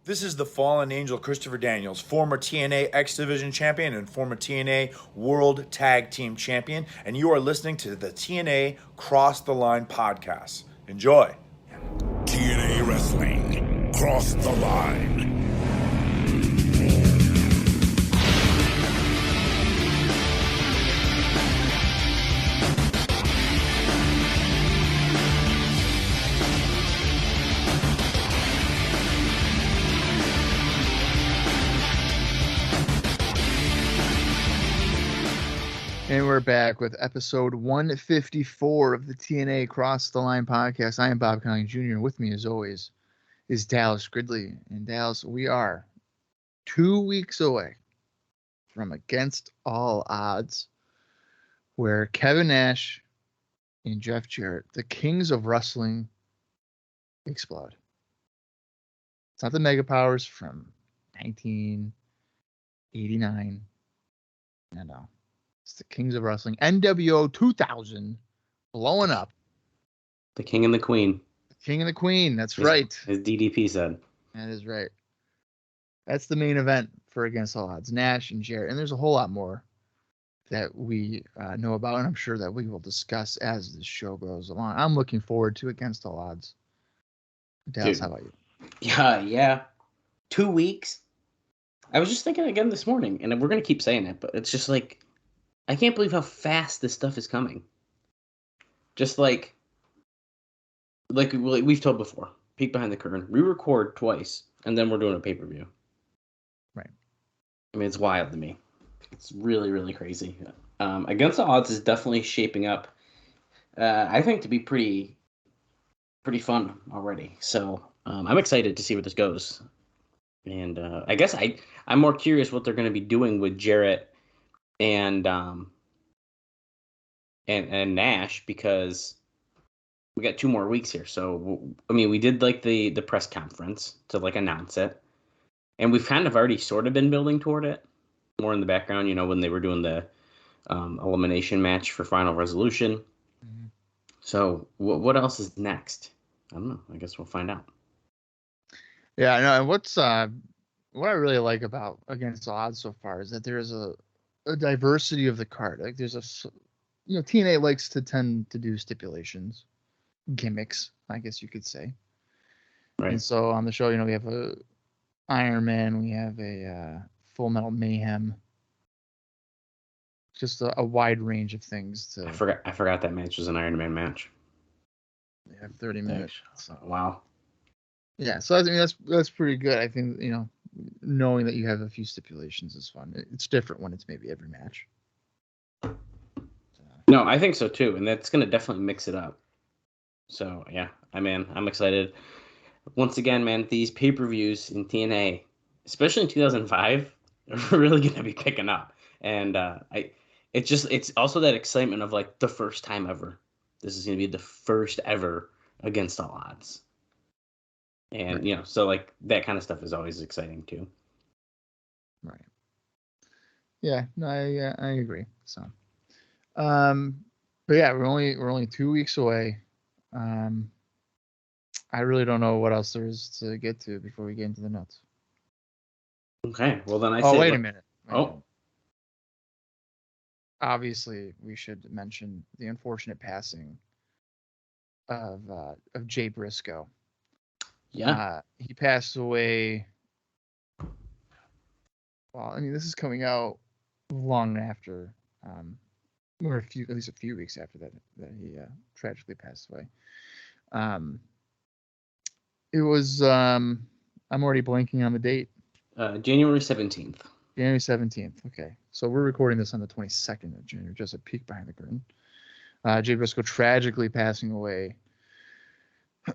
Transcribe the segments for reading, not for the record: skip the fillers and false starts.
This is the fallen angel Christopher Daniels, former TNA X Division champion and former TNA World Tag Team champion, and you are listening to the TNA Cross the Line podcast. Enjoy. TNA Wrestling, Cross the Line. And we're back with episode 154 of the TNA Cross the Line podcast. I am Colling Jr. With me, as always, is Dallas Gridley. And Dallas, we are 2 weeks away from Against All Odds, where Kevin Nash and Jeff Jarrett, the kings of wrestling, explode. It's not the Mega Powers from 1989. No. It's the Kings of Wrestling. NWO 2000 blowing up. The King and the Queen. The King and the Queen. That's right. As DDP said. That is right. That's the main event for Against All Odds. Nash and Jarrett. And there's a whole lot more that we know about, and I'm sure that we will discuss as the show goes along. I'm looking forward to Against All Odds. Dallas, how about you? Yeah. 2 weeks. I was just thinking again this morning, and we're going to keep saying it, but it's just like, I can't believe how fast this stuff is coming. Just like we've told before, peek behind the curtain. We record twice, and then we're doing a pay-per-view. Right. I mean, it's wild to me. It's really, really crazy. Against All Odds is definitely shaping up, I think, to be pretty fun already. So I'm excited to see where this goes. And I guess I'm more curious what they're going to be doing with Jarrett and Nash, because we got 2 more weeks here. So I mean, we did like the press conference to like announce it, and we've kind of already sort of been building toward it more in the background, when they were doing the elimination match for Final Resolution. Mm-hmm. So what else is next? I don't know. I guess we'll find out. Yeah, I know. And what I really like about Against All Odds so far is that there's a diversity of the card. Like there's TNA likes to tend to do stipulations, gimmicks, I guess you could say. Right. And so on the show, we have a Iron Man, we have a Full Metal Mayhem, just a wide range of things. I forgot that match was an Iron Man match. They have 30 minutes. So. Wow. Yeah, so I mean that's pretty good. I think knowing that you have a few stipulations is fun. It's different when it's maybe every match. No, I think so too, and that's going to definitely mix it up. So yeah, I'm excited. Once again, man, these pay-per-views in TNA, especially in 2005, are really going to be picking up. And it's also that excitement of like the first time ever. This is going to be the first ever Against All Odds. And, right. So like that kind of stuff is always exciting too. Right. Yeah, no, I agree. So, but yeah, we're only 2 weeks away. I really don't know what else there is to get to before we get into the notes. Okay, well then wait a minute. Obviously, we should mention the unfortunate passing of Jay Briscoe. Yeah. He passed away. Well, I mean, this is coming out long after, or at least a few weeks after that he tragically passed away. It was, I'm already blanking on the date. January 17th. January 17th. Okay. So we're recording this on the 22nd of January, just a peek behind the curtain. Jay Briscoe tragically passing away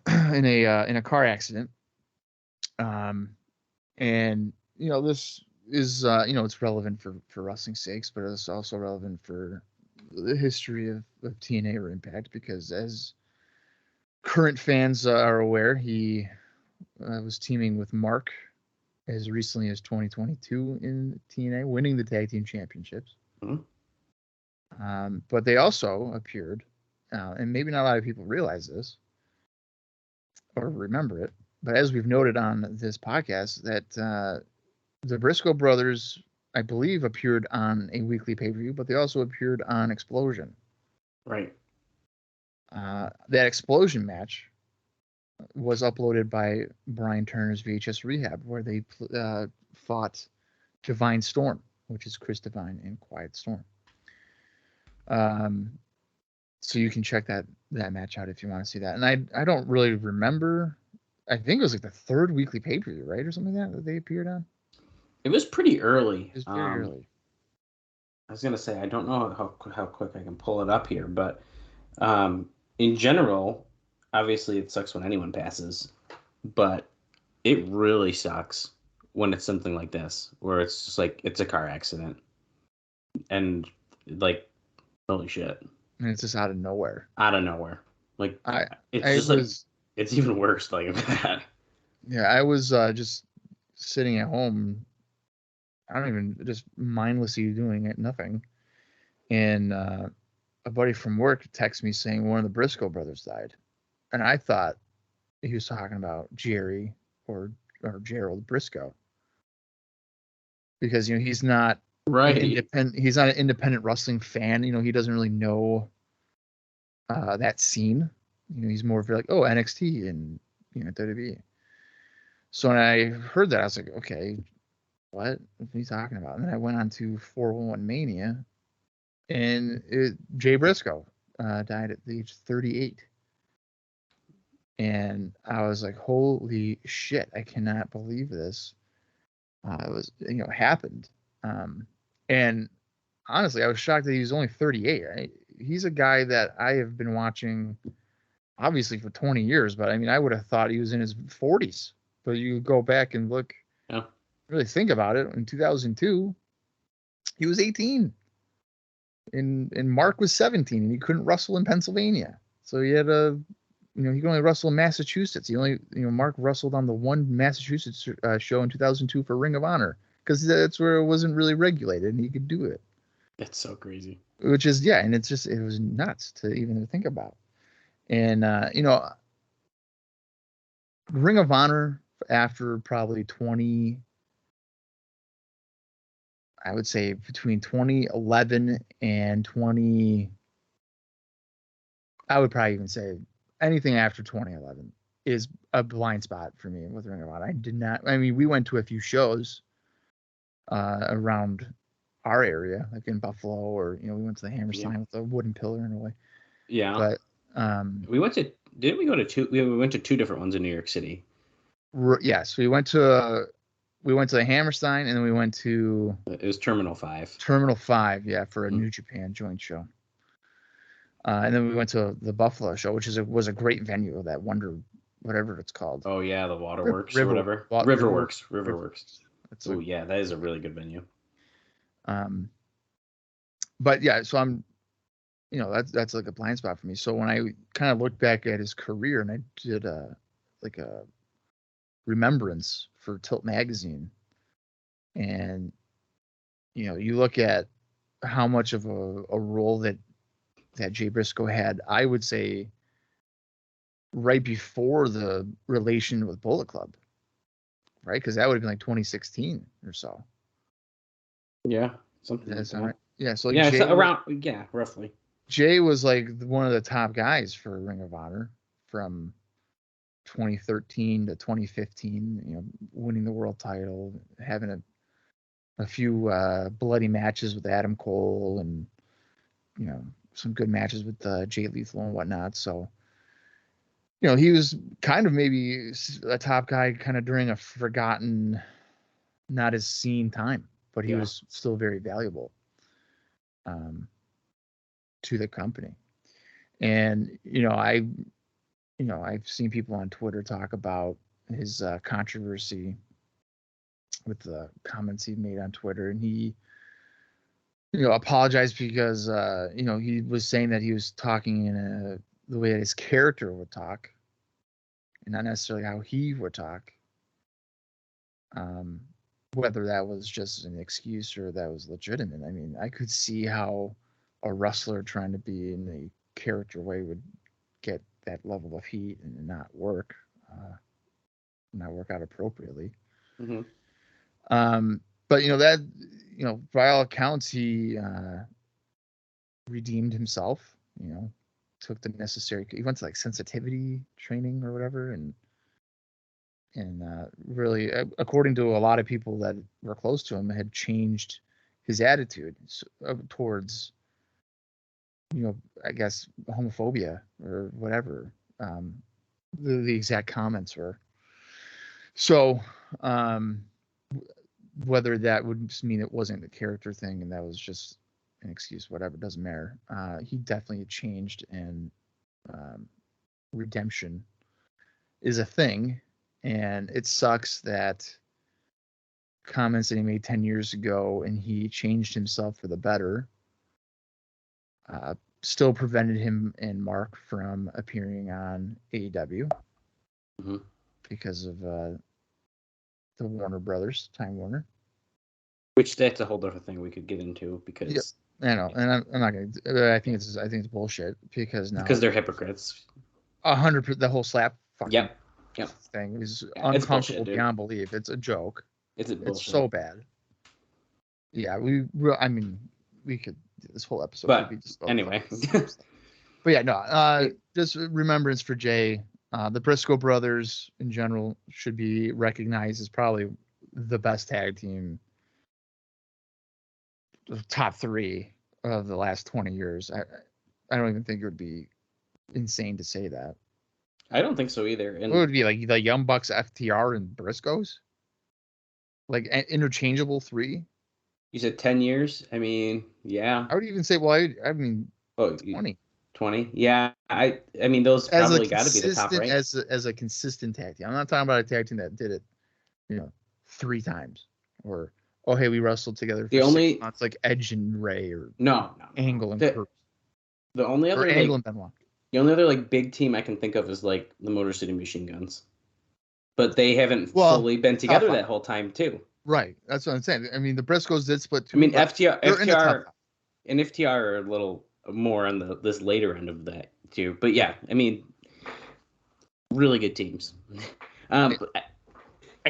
in a car accident. And this is it's relevant for wrestling sakes, but it's also relevant for the history of TNA or Impact, because as current fans are aware, he was teaming with Mark as recently as 2022 in TNA, winning the tag team championships. Mm-hmm. But they also appeared, and maybe not a lot of people realize this or remember it, but as we've noted on this podcast, that the Briscoe brothers, I believe, appeared on a weekly pay-per-view, but they also appeared on Explosion. Right. That Explosion match was uploaded by Brian Turner's VHS Rehab, where they fought Divine Storm, which is Chris Divine and Quiet Storm. So you can check that match out if you want to see that. And I don't really remember. I think it was like the third weekly pay-per-view, right, or something like that they appeared on. It was pretty early. It was very early. I was gonna say I don't know how quick I can pull it up here, but in general, obviously it sucks when anyone passes, but it really sucks when it's something like this, where it's just like it's a car accident, and like holy shit, And it's just out of nowhere. Out of nowhere, like it's even worse like that. Yeah, I was just sitting at home. I don't even just mindlessly doing it, nothing. And a buddy from work texted me saying one of the Briscoe brothers died, and I thought he was talking about Jerry or Gerald Briscoe, because he's not independent. He's not an independent wrestling fan. He doesn't really know that scene. He's more of like, oh, NXT and WWE. So when I heard that, I was like, okay, what are you talking about? And then I went on to 411 Mania, and Jay Briscoe died at the age of 38. And I was like, holy shit, I cannot believe this. It was, happened. And honestly, I was shocked that he was only 38. Right? He's a guy that I have been watching, obviously, for 20 years, but I mean, I would have thought he was in his 40s. But you go back and look, really think about it. In 2002, he was 18. And Mark was 17, and he couldn't wrestle in Pennsylvania. So he had he could only wrestle in Massachusetts. He only, Mark wrestled on the one Massachusetts show in 2002 for Ring of Honor, because that's where it wasn't really regulated, and he could do it. That's so crazy. Which is, and it was nuts to even think about. And, Ring of Honor, after probably I would say between 2011 and I would probably even say anything after 2011 is a blind spot for me with Ring of Honor. We went to a few shows around our area, like in Buffalo, or, we went to the Hammerstein with the wooden pillar in a way. Yeah. But we went to two different ones in New York City. Yes, we went to the Hammerstein, and then we went to... It was Terminal 5. Terminal 5, yeah, for a New Japan joint show. And then we went to the Buffalo show, which was a great venue, that Wonder, whatever it's called. Oh, yeah, the Waterworks or whatever. Riverworks. Oh, yeah, that is a really good venue. But, yeah, so I'm... that's like a blind spot for me. So when I kind of looked back at his career, and I did a remembrance for Tilt Magazine, and you look at how much of a role that Jay Briscoe had, I would say right before the relation with Bullet Club, right? Because that would have been like 2016 or so. Yeah, something like that. Right. Yeah, so Jay, roughly. Jay was like one of the top guys for Ring of Honor from 2013 to 2015, winning the world title, having a few bloody matches with Adam Cole, and some good matches with Jay Lethal and whatnot. So he was kind of maybe a top guy kind of during a forgotten, not as seen time, but he was still very valuable to the company. And I've seen people on Twitter talk about his controversy with the comments he made on Twitter, and he, apologized because, he was saying that he was talking in the way that his character would talk, and not necessarily how he would talk. Whether that was just an excuse or that was legitimate. I mean, I could see how a wrestler trying to be in the character way would get that level of heat and not work. not work out appropriately. Mm-hmm. But that, by all accounts, he redeemed himself. Took the necessary. He went to like sensitivity training or whatever, and really, according to a lot of people that were close to him, had changed his attitude towards, I guess homophobia or whatever. The exact comments were. So, whether that would just mean it wasn't a character thing and that was just an excuse, whatever, doesn't matter. He definitely changed, and redemption is a thing. And it sucks that comments that he made 10 years ago and he changed himself for the better still prevented him and Mark from appearing on AEW because of the Warner Brothers, Time Warner. Which that's a whole different thing we could get into because I know, and I'm not gonna. I think it's bullshit because they're hypocrites. 100%. The whole slap fucking thing is uncomfortable beyond belief. It's a joke. It's so bad. Yeah, we could. This whole episode could be just anyway. But yeah, no. Just remembrance for Jay. The Briscoe brothers in general should be recognized as probably the best tag team, top 3 of the last 20 years. I don't even think it would be insane to say that. I don't think so either. And what would it be, like the Young Bucks, FTR, and Briscoes? Like interchangeable 3? You said 10 years? I mean, yeah. I would even say, 20. 20? Yeah. I mean, those probably got to be the top, right? As a consistent tag team. I'm not talking about a tag team that did it, 3 times. Or, oh, hey, we wrestled together for 6 months, like Edge and Ray, or no. Angle and Kurt. The only other Angle and Benoit. The only other big team I can think of is like the Motor City Machine Guns. But they haven't fully been together that whole time too. Right. That's what I'm saying. I mean, the Briscoes did split too. I mean, FTR and FTR are a little more on this later end of that too. But yeah, I mean, really good teams. I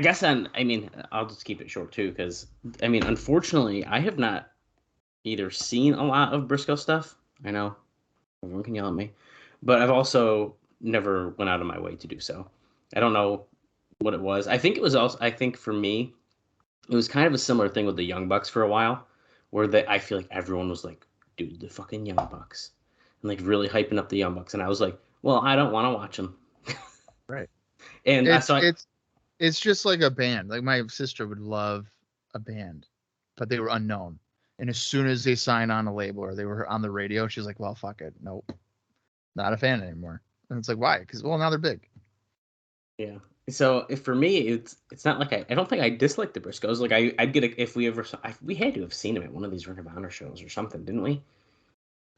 guess I'll just keep it short too, because unfortunately, I have not either seen a lot of Briscoe stuff. I know everyone can yell at me, but I've also never went out of my way to do so. I don't know what it was. I think for me, it was kind of a similar thing with the Young Bucks for a while, where I feel like everyone was like, dude, the fucking Young Bucks, and like really hyping up the Young Bucks, and I was like, well, I don't want to watch them. Right. And it's just like a band. Like my sister would love a band, but they were unknown. And as soon as they signed on a label or they were on the radio, she's like, well, fuck it. Nope. Not a fan anymore. And it's like, why? Because, now they're big. Yeah. So for me, it's not like I don't think I dislike the Briscoes. Like I'd get if we ever we had to have seen them at one of these Ring of Honor shows or something, didn't we?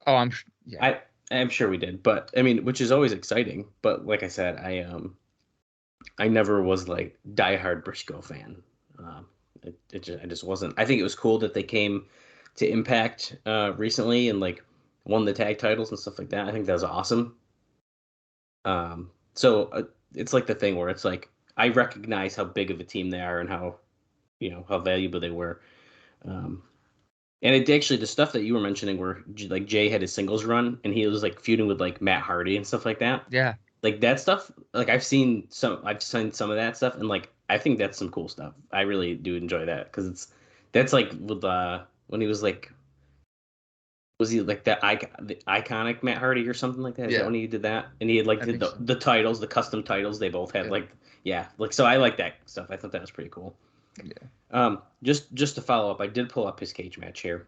Oh, I'm sure we did, but which is always exciting. But like I said, I never was like diehard Briscoe fan. I just wasn't. I think it was cool that they came to Impact recently and like won the tag titles and stuff like that. I think that was awesome. So it's like the thing where it's like I recognize how big of a team they are and how valuable they were. And it actually, the stuff that you were mentioning where like Jay had his singles run and he was like feuding with like Matt Hardy and stuff like that. Yeah. Like that stuff, like I've seen some of that stuff, and like I think that's some cool stuff. I really do enjoy that because that's like with when he was like, was he like the iconic Matt Hardy or something like that? Is that when he did that? And he had like the titles, the custom titles they both had, so I like that stuff. I thought that was pretty cool. Yeah. Just to follow up, I did pull up his cage match here.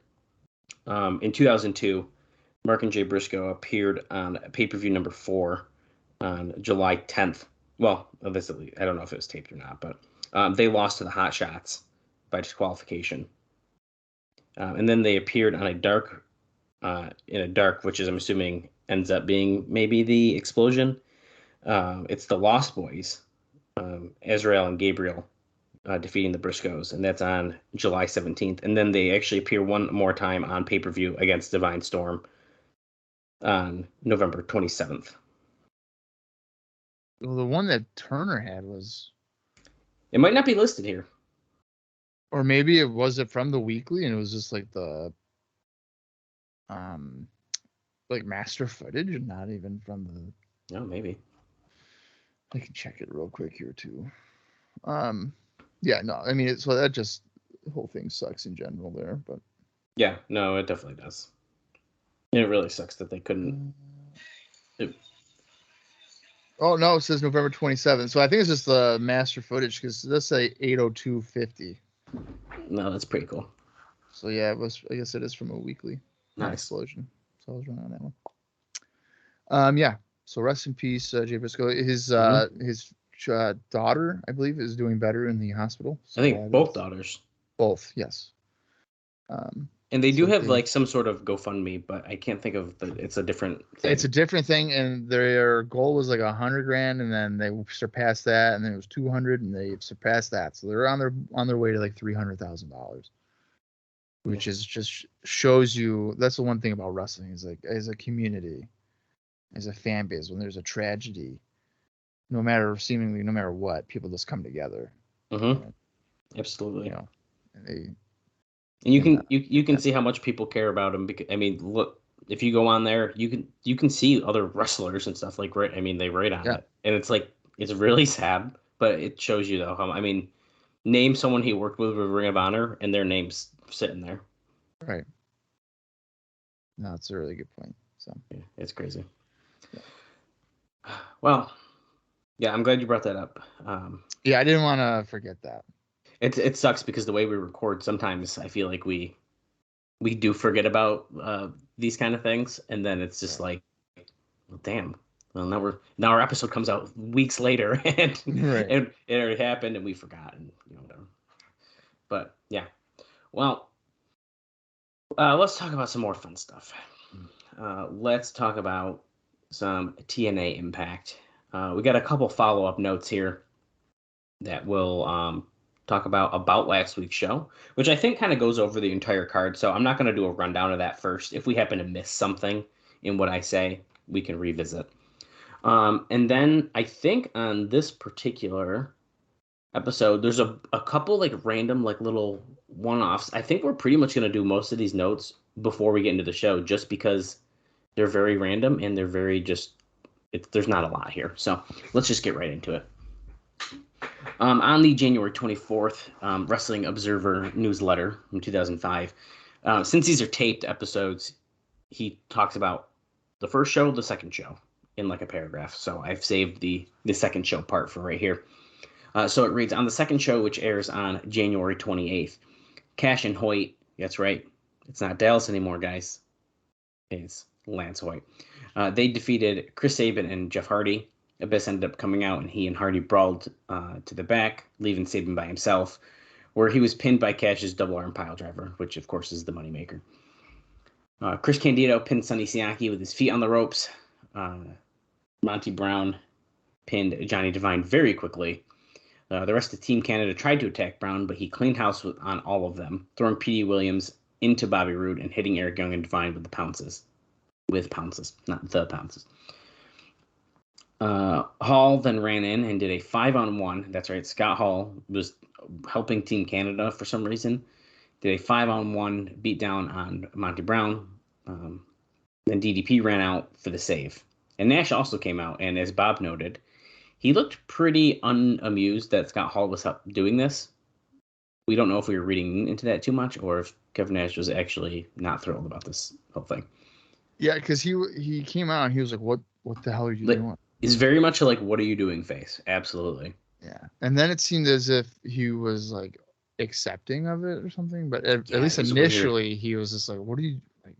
In 2002, Mark and Jay Briscoe appeared on pay-per-view number 4 on July 10th. Well, obviously, I don't know if it was taped or not, but they lost to the Hot Shots by disqualification. And then they appeared on in a dark, which is, I'm assuming, ends up being maybe the Explosion. It's the Lost Boys, Azrael and Gabriel, defeating the Briscoes, and that's on July 17th. And then they actually appear one more time on pay-per-view against Divine Storm on November 27th. Well, the one that Turner had was It might not be listed here. Or maybe it was from the weekly and it was just like the like master footage and not even from the. Oh, maybe. I can check it real quick here too. Yeah, no, I mean so that just the whole thing sucks in general there, but Yeah, no, it definitely does. And it really sucks that they couldn't. Oh no, it says November 27th. So I think it's just the master footage because let's say 8:02:50. No, that's pretty cool. So yeah, it was. I guess it is from a weekly. Nice. Explosion. So I was wrong on that one. Yeah. So rest in peace, Jay Briscoe. His daughter, I believe, is doing better in the hospital. So I think both daughters. Both, yes. And they do have like some sort of GoFundMe, but I can't think of it's a different thing. It's a different thing, and their goal was like $100,000, and then they surpassed that, and then it was 200, and they surpassed that. So they're on their way to like $300,000, which is just shows you that's the one thing about wrestling is like as a community, as a fan base, when there's a tragedy, no matter what, people just come together. Mm-hmm. Absolutely. You know, and you can see how much people care about him. Because, I mean, look, if you go on there, you can see other wrestlers and stuff like they write on it, and it's like it's really sad, but it shows you though how name someone he worked with Ring of Honor, and their name's sitting there. Right. No, it's a really good point. So yeah, it's crazy. Yeah. Well, yeah, I'm glad you brought that up. Yeah, I didn't want to forget that. It sucks because the way we record, sometimes I feel like we do forget about these kind of things, and then it's just like, well, damn. Well, now our episode comes out weeks later, and and it already happened, and we forgot, and whatever. But yeah, well, let's talk about some more fun stuff. Let's talk about some TNA Impact. We got a couple follow-up notes here that will talk about last week's show, which I think kind of goes over the entire card. So I'm not going to do a rundown of that first. If we happen to miss something in what I say, we can revisit. And then I think on this particular episode, there's a couple like random like little one-offs. I think we're pretty much going to do most of these notes before we get into the show, just because they're very random and they're very there's not a lot here. So let's just get right into it. On the January 24th Wrestling Observer newsletter from 2005, since these are taped episodes, he talks about the first show, the second show in like a paragraph. So I've saved the second show part for right here. So it reads, on the second show, which airs on January 28th, Cash and Hoyt, that's right, it's not Dallas anymore, guys. It's Lance Hoyt. They defeated Chris Sabin and Jeff Hardy. Abyss ended up coming out, and he and Hardy brawled to the back, leaving Sabin by himself, where he was pinned by Cash's double arm pile driver, which, of course, is the moneymaker. Chris Candido pinned Sonny Siaki with his feet on the ropes. Monty Brown pinned Johnny Devine very quickly. The rest of Team Canada tried to attack Brown, but he cleaned house on all of them, throwing Petey Williams into Bobby Roode and hitting Eric Young and Devine with the pounces. With pounces, not the pounces. Hall then ran in and did a 5-on-1. That's right. Scott Hall was helping Team Canada for some reason. Did a 5-on-1 beatdown on Monty Brown. Then DDP ran out for the save. And Nash also came out. And as Bob noted, he looked pretty unamused that Scott Hall was doing this. We don't know if we were reading into that too much or if Kevin Nash was actually not thrilled about this whole thing. Yeah, because he came out and he was like, "What the hell are you doing?" It's very much like, what are you doing face? Absolutely. Yeah. And then it seemed as if he was like accepting of it or something. But at least initially he was just like,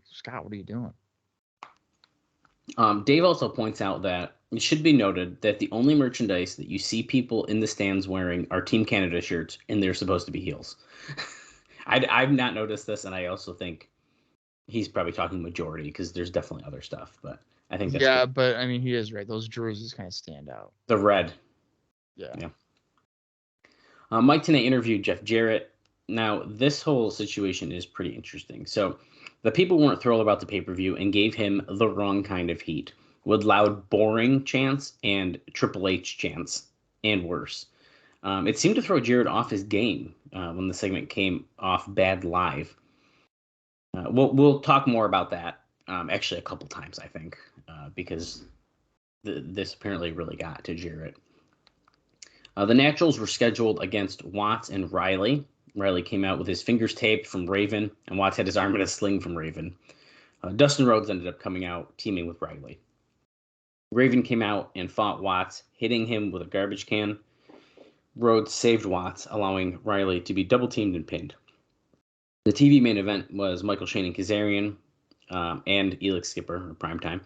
Scott, what are you doing? Dave also points out that it should be noted that the only merchandise that you see people in the stands wearing are Team Canada shirts, and they're supposed to be heels. I've not noticed this, and I also think he's probably talking majority because there's definitely other stuff, but I think that's good. But I mean, he is right. Those jerseys kind of stand out. The red. Yeah. Mike Tenay interviewed Jeff Jarrett. Now, this whole situation is pretty interesting. So, the people weren't thrilled about the pay-per-view and gave him the wrong kind of heat, with loud, boring chants and Triple H chants, and worse. It seemed to throw Jarrett off his game when the segment came off bad live. We'll talk more about that actually a couple times, I think, because this apparently really got to Jarrett. The Naturals were scheduled against Watts and Riley. Riley came out with his fingers taped from Raven, and Watts had his arm in a sling from Raven. Dustin Rhodes ended up coming out, teaming with Riley. Raven came out and fought Watts, hitting him with a garbage can. Rhodes saved Watts, allowing Riley to be double-teamed and pinned. The TV main event was Michael Shane and Kazarian and Elix Skipper, or Primetime,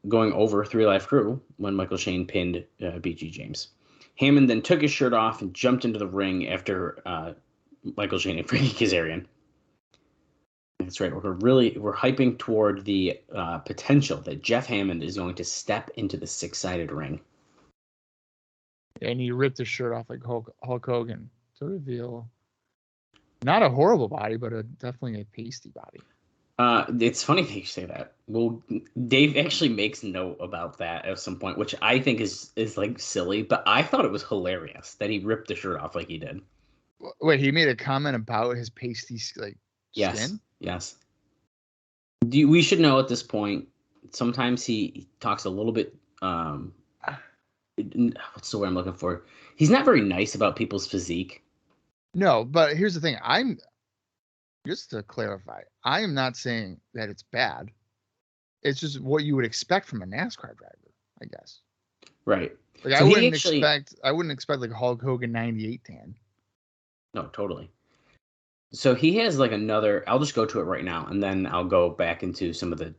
going over 3 Live Crew when Michael Shane pinned BG James. Hammond then took his shirt off and jumped into the ring after Michael Shane and Frankie Kazarian. That's right. We're hyping toward the potential that Jeff Hammond is going to step into the 6-sided ring. And he ripped his shirt off like Hulk Hogan to reveal not a horrible body, but definitely a pasty body. It's funny that you say that. Well, Dave actually makes note about that at some point, which I think is like silly, but I thought it was hilarious that he ripped the shirt off like he did. Wait, he made a comment about his pasty skin? Yes. We should know at this point. Sometimes he talks a little bit. What's the word I'm looking for? He's not very nice about people's physique. No, but here's the thing. Just to clarify, I am not saying that it's bad. It's just what you would expect from a NASCAR driver, I guess. Right. Like so I wouldn't expect like Hulk Hogan 98 tan. No, totally. So he has like another. I'll just go to it right now, and then I'll go back into some of the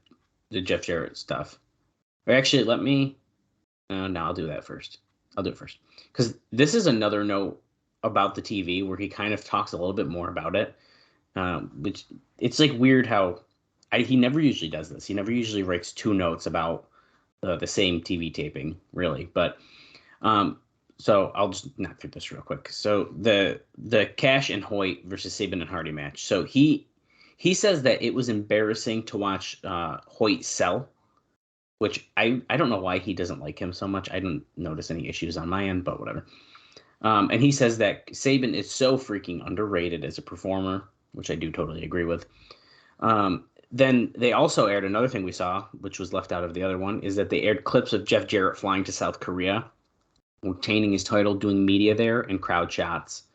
Jeff Jarrett stuff. Or actually, let me. No, I'll do that first. I'll do it first because this is another note about the TV where he kind of talks a little bit more about it. Which it's like weird how he never usually does this. He never usually writes 2 notes about the same TV taping, really. But so I'll just knock through this real quick. So the Cash and Hoyt versus Sabin and Hardy match. So he says that it was embarrassing to watch Hoyt sell, which I don't know why he doesn't like him so much. I didn't notice any issues on my end, but whatever. And he says that Sabin is so freaking underrated as a performer, which I do totally agree with. Then they also aired another thing we saw, which was left out of the other one, is that they aired clips of Jeff Jarrett flying to South Korea, retaining his title, doing media there, and crowd shots.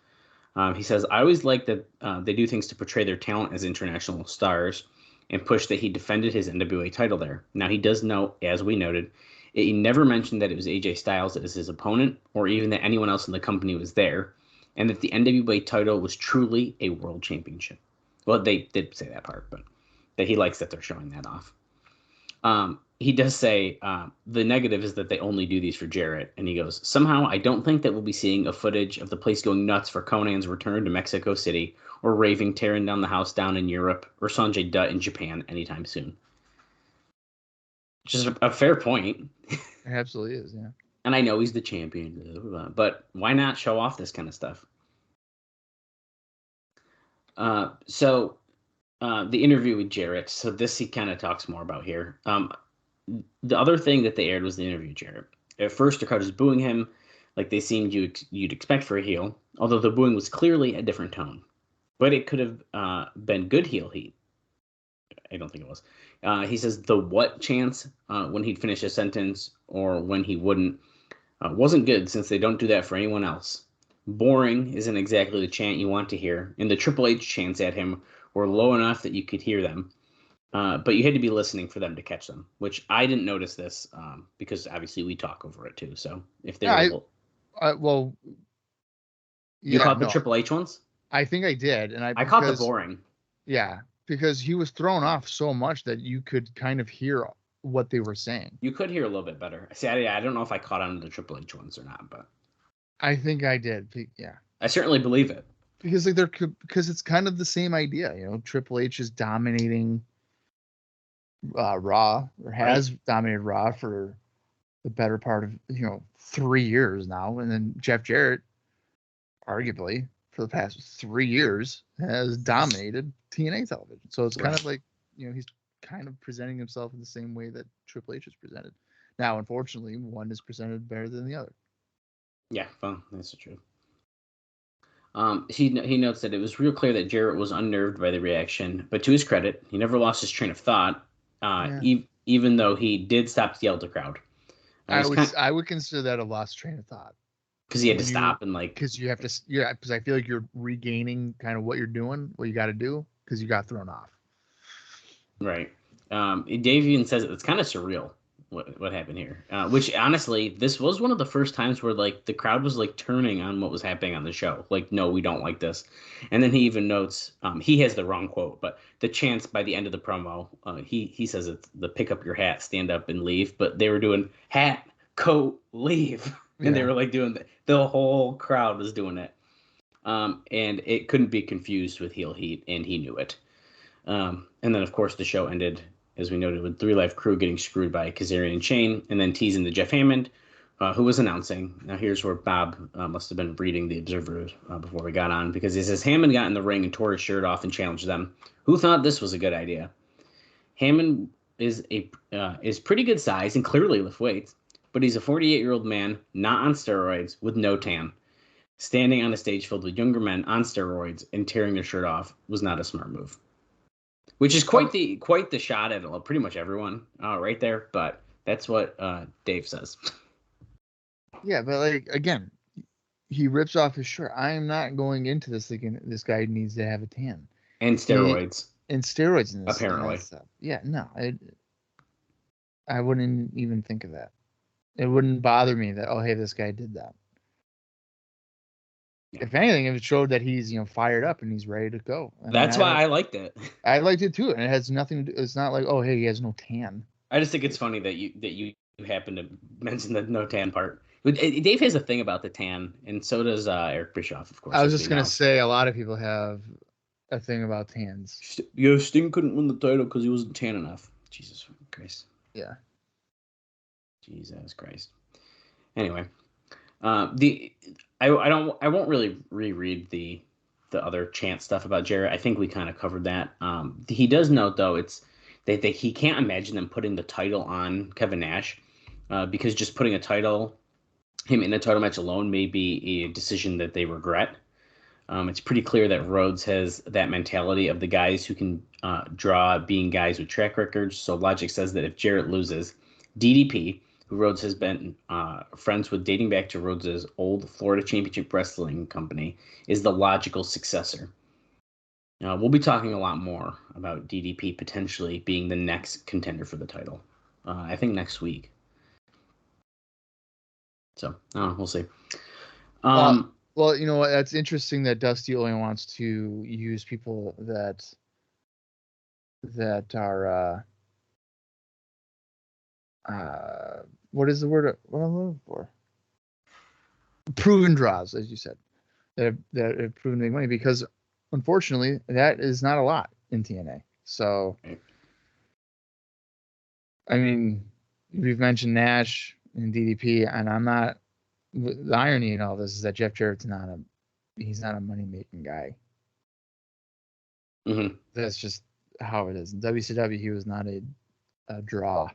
He says, I always like that they do things to portray their talent as international stars and push that he defended his NWA title there. Now, he does note, as we noted, he never mentioned that it was AJ Styles that is his opponent or even that anyone else in the company was there, and that the NWA title was truly a world championship. Well, they did say that part, but that he likes that they're showing that off. He does say the negative is that they only do these for Jarrett, and he goes, somehow I don't think that we'll be seeing a footage of the place going nuts for Conan's return to Mexico City or Raving tearing down the house down in Europe or Sanjay Dutt in Japan anytime soon. Which is a fair point. It absolutely is, yeah. And I know he's the champion, but why not show off this kind of stuff? So the interview with Jarrett. So this he kind of talks more about here. The other thing that they aired was the interview with Jarrett. At first, the crowd was booing him like they seemed you'd expect for a heel, although the booing was clearly a different tone. But it could have been good heel heat. I don't think it was. He says the what chance when he'd finish a sentence or when he wouldn't wasn't good since they don't do that for anyone else. Boring isn't exactly the chant you want to hear, and the Triple H chants at him were low enough that you could hear them, but you had to be listening for them to catch them, which I didn't notice this because obviously we talk over it too. So if they were you caught the Triple H ones? I think I did, and I caught the boring. Yeah, because he was thrown off so much that you could kind of hear what they were saying. You could hear a little bit better. See, I don't know if I caught on to the Triple H ones or not, but I think I did. Yeah, I certainly believe it because because it's kind of the same idea. You know, Triple H is dominating Raw or has dominated Raw for the better part of 3 years now, and then Jeff Jarrett, arguably for the past 3 years, has dominated TNA television. So it's kind of like he's kind of presenting himself in the same way that Triple H is presented. Now, unfortunately, one is presented better than the other. Yeah, well, that's true. He notes that it was real clear that Jarrett was unnerved by the reaction, but to his credit, he never lost his train of thought, Yeah. even though he did stop to yell at the crowd. I would consider that a lost train of thought. Because he had to stop and because you have to, yeah, because I feel like you're regaining kind of what you're doing, what you got to do, because you got thrown off. Right. Dave even says it's kind of surreal what happened here. Which honestly, this was one of the first times where like the crowd was like turning on what was happening on the show. Like, no, we don't like this. And then he even notes he has the wrong quote, but the chants by the end of the promo, he says it's the pick up your hat, stand up and leave. But they were doing hat, coat, leave. And they were like doing the whole crowd was doing it. And it couldn't be confused with heel heat, and he knew it. And then, of course, the show ended, as we noted, with 3 Live Crew getting screwed by Kazarian and Shane, and then teasing to Jeff Hammond, who was announcing. Now, here's where Bob must have been reading the Observer before we got on, because he says Hammond got in the ring and tore his shirt off and challenged them. Who thought this was a good idea? Hammond is pretty good size and clearly lift weights, but he's a 48-year-old man, not on steroids, with no tan. Standing on a stage filled with younger men on steroids and tearing their shirt off was not a smart move. Which is quite the shot at pretty much everyone right there, but that's what Dave says. Yeah, but like again, he rips off his shirt. I am not going into this thinking this guy needs to have a tan and steroids. And steroids in this apparently. Stuff. Yeah, no, I wouldn't even think of that. It wouldn't bother me that hey, this guy did that. Yeah. If anything, if it showed that he's fired up and he's ready to go. That's why I liked it. I liked it too, and it has nothing to do. It's not like hey, he has no tan. I just think it's funny that you happen to mention the no tan part. Dave has a thing about the tan, and so does Eric Bischoff, of course. I was just gonna say a lot of people have a thing about tans. Sting couldn't win the title because he wasn't tan enough. Jesus Christ. Yeah. Jesus Christ. Anyway, I won't really reread the other chant stuff about Jarrett. I think we kind of covered that. He does note though it's that he can't imagine them putting the title on Kevin Nash because just putting him in a title match alone may be a decision that they regret. It's pretty clear that Rhodes has that mentality of the guys who can draw being guys with track records. So logic says that if Jarrett loses, DDP, who Rhodes has been friends with dating back to Rhodes' old Florida Championship Wrestling company, is the logical successor. We'll be talking a lot more about DDP potentially being the next contender for the title. I think next week. So, we'll see. Well, you know what? That's interesting that Dusty only wants to use people that are what is the word what I'm looking for? Proven draws, as you said, that have proven to make money, because unfortunately that is not a lot in TNA. So, I mean, we've mentioned Nash and DDP, and I'm not. The irony in all this is that Jeff Jarrett's not a money making guy. Mm-hmm. That's just how it is. In WCW, he was not a draw.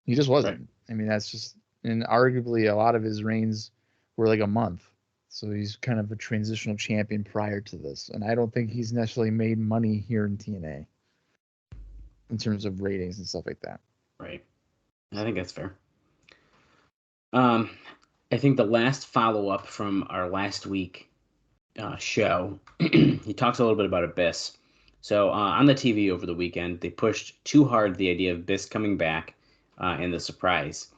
He just wasn't. Right. I mean, that's just, and arguably a lot of his reigns were like a month. So he's kind of a transitional champion prior to this. And I don't think he's necessarily made money here in TNA in terms of ratings and stuff like that. Right. I think that's fair. I think the last follow-up from our last week show, he talks a little bit about Abyss. So on the TV over the weekend, they pushed too hard the idea of Abyss coming back and the surprise.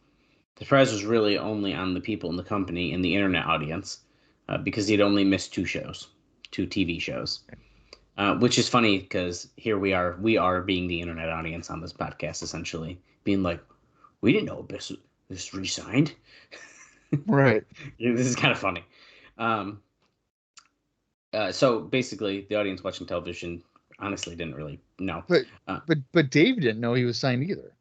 The surprise was really only on the people in the company and the internet audience because he'd only missed 2 TV shows, which is funny because here we are being the internet audience on this podcast, essentially being like, we didn't know Abyss was re-signed. Right. This is kind of funny. So basically, the audience watching television honestly didn't really know. But Dave didn't know he was signed either.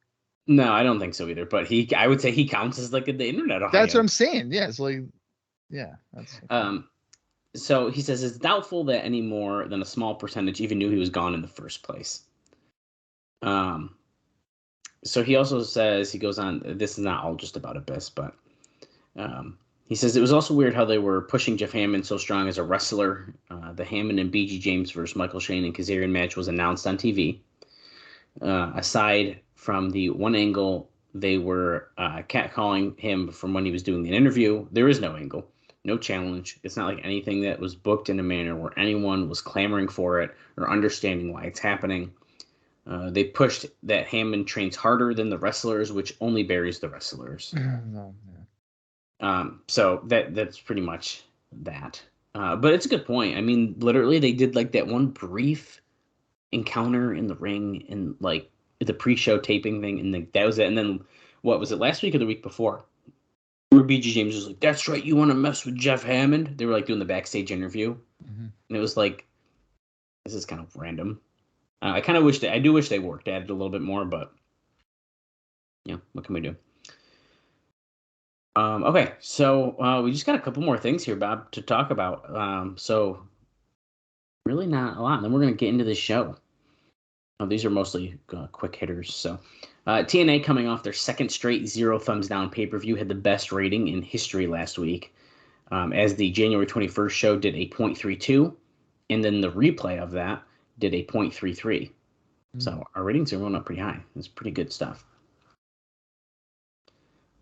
No, I don't think so either. But I would say he counts as like the internet audience. That's what I'm saying. Yeah, it's like, yeah. That's So he says it's doubtful that any more than a small percentage even knew he was gone in the first place. So he also says, he goes on, this is not all just about Abyss, but He says it was also weird how they were pushing Jeff Hammond so strong as a wrestler. The Hammond and BG James versus Michael Shane and Kazarian match was announced on TV. Aside from the one angle, they were catcalling him from when he was doing an interview. There is no angle, no challenge. It's not like anything that was booked in a manner where anyone was clamoring for it or understanding why it's happening. They pushed that Hammond trains harder than the wrestlers, which only buries the wrestlers. No, So that's pretty much that. But it's a good point. I mean, literally, they did like that one brief encounter in the ring and like the pre-show taping thing, and that was it. And then what was it, last week or the week before? Where BG James was like, "That's right, you want to mess with Jeff Hammond?" They were like doing the backstage interview, and it was like, this is kind of random. I kind of wish I do wish they worked at it a little bit more, but yeah, what can we do? Okay, so we just got a couple more things here, Bob, to talk about. So really not a lot. And then we're going to get into the show. These are mostly quick hitters. So TNA, coming off their second straight 0 thumbs down pay-per-view, had the best rating in history last week, as the January 21st show did a 0.32, and then the replay of that did a 0.33. So our ratings are going up pretty high. It's pretty good stuff.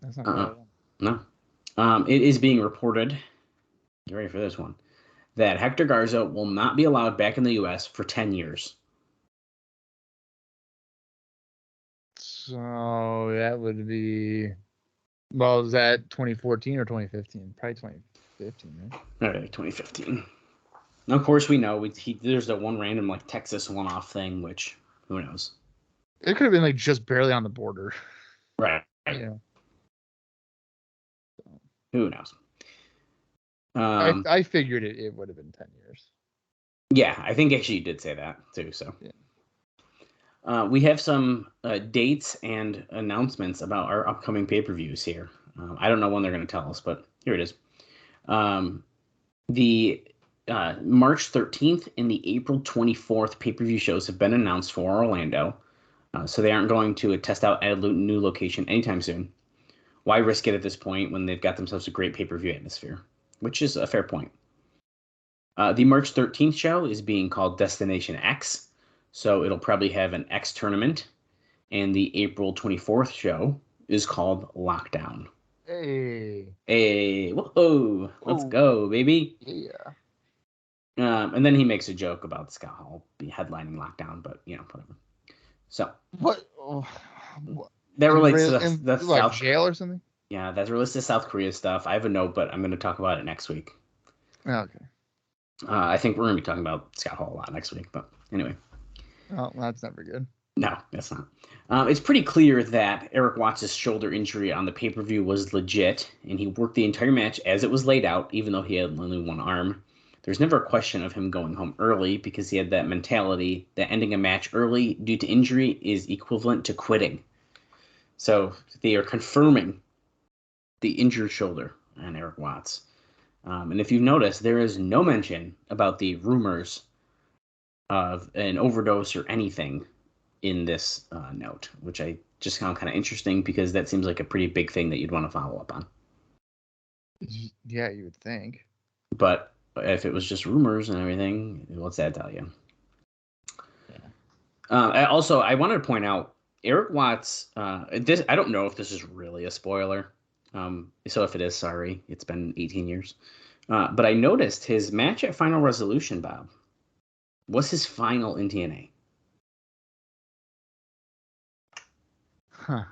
that's not bad. No. It is being reported, get ready for this one, that Hector Garza will not be allowed back in the U.S. for 10 years. So that would be, well, is that 2014 or 2015? Probably 2015, right? All right, 2015. Now, of course, we know there's that one random like Texas one-off thing, which who knows? It could have been like just barely on the border. Right. Yeah. Who knows? I figured it would have been 10 years. Yeah, I think actually you did say that too. So yeah. We have some dates and announcements about our upcoming pay-per-views here. I don't know when they're going to tell us, but here it is. The March 13th and the April 24th pay-per-view shows have been announced for Orlando, so they aren't going to test out at a new location anytime soon. Why risk it at this point when they've got themselves a great pay-per-view atmosphere? Which is a fair point. The March 13th show is being called Destination X, so it'll probably have an X tournament. And the April 24th show is called Lockdown. Hey, whoa, let's go, baby. Yeah. And then he makes a joke about Scott Hall be headlining Lockdown, but whatever. So what? That relates to the South jail or something. Yeah, that relates to South Korea stuff. I have a note, but I'm going to talk about it next week. Okay. I think we're going to be talking about Scott Hall a lot next week, but anyway. Oh, that's never good. No, that's not. It's pretty clear that Eric Watts' shoulder injury on the pay-per-view was legit, and he worked the entire match as it was laid out, even though he had only one arm. There's never a question of him going home early because he had that mentality that ending a match early due to injury is equivalent to quitting. So they are confirming the injured shoulder on Eric Watts. And if you've noticed, there is no mention about the rumors of an overdose or anything in this note, which I just found kind of interesting because that seems like a pretty big thing that you'd want to follow up on. Yeah, you would think. But if it was just rumors and everything, what's that tell you? Yeah. Also, I wanted to point out Eric Watts. I don't know if this is really a spoiler. So if it is, sorry, it's been 18 years. But I noticed his match at Final Resolution, Bob, was his final in TNA. Huh.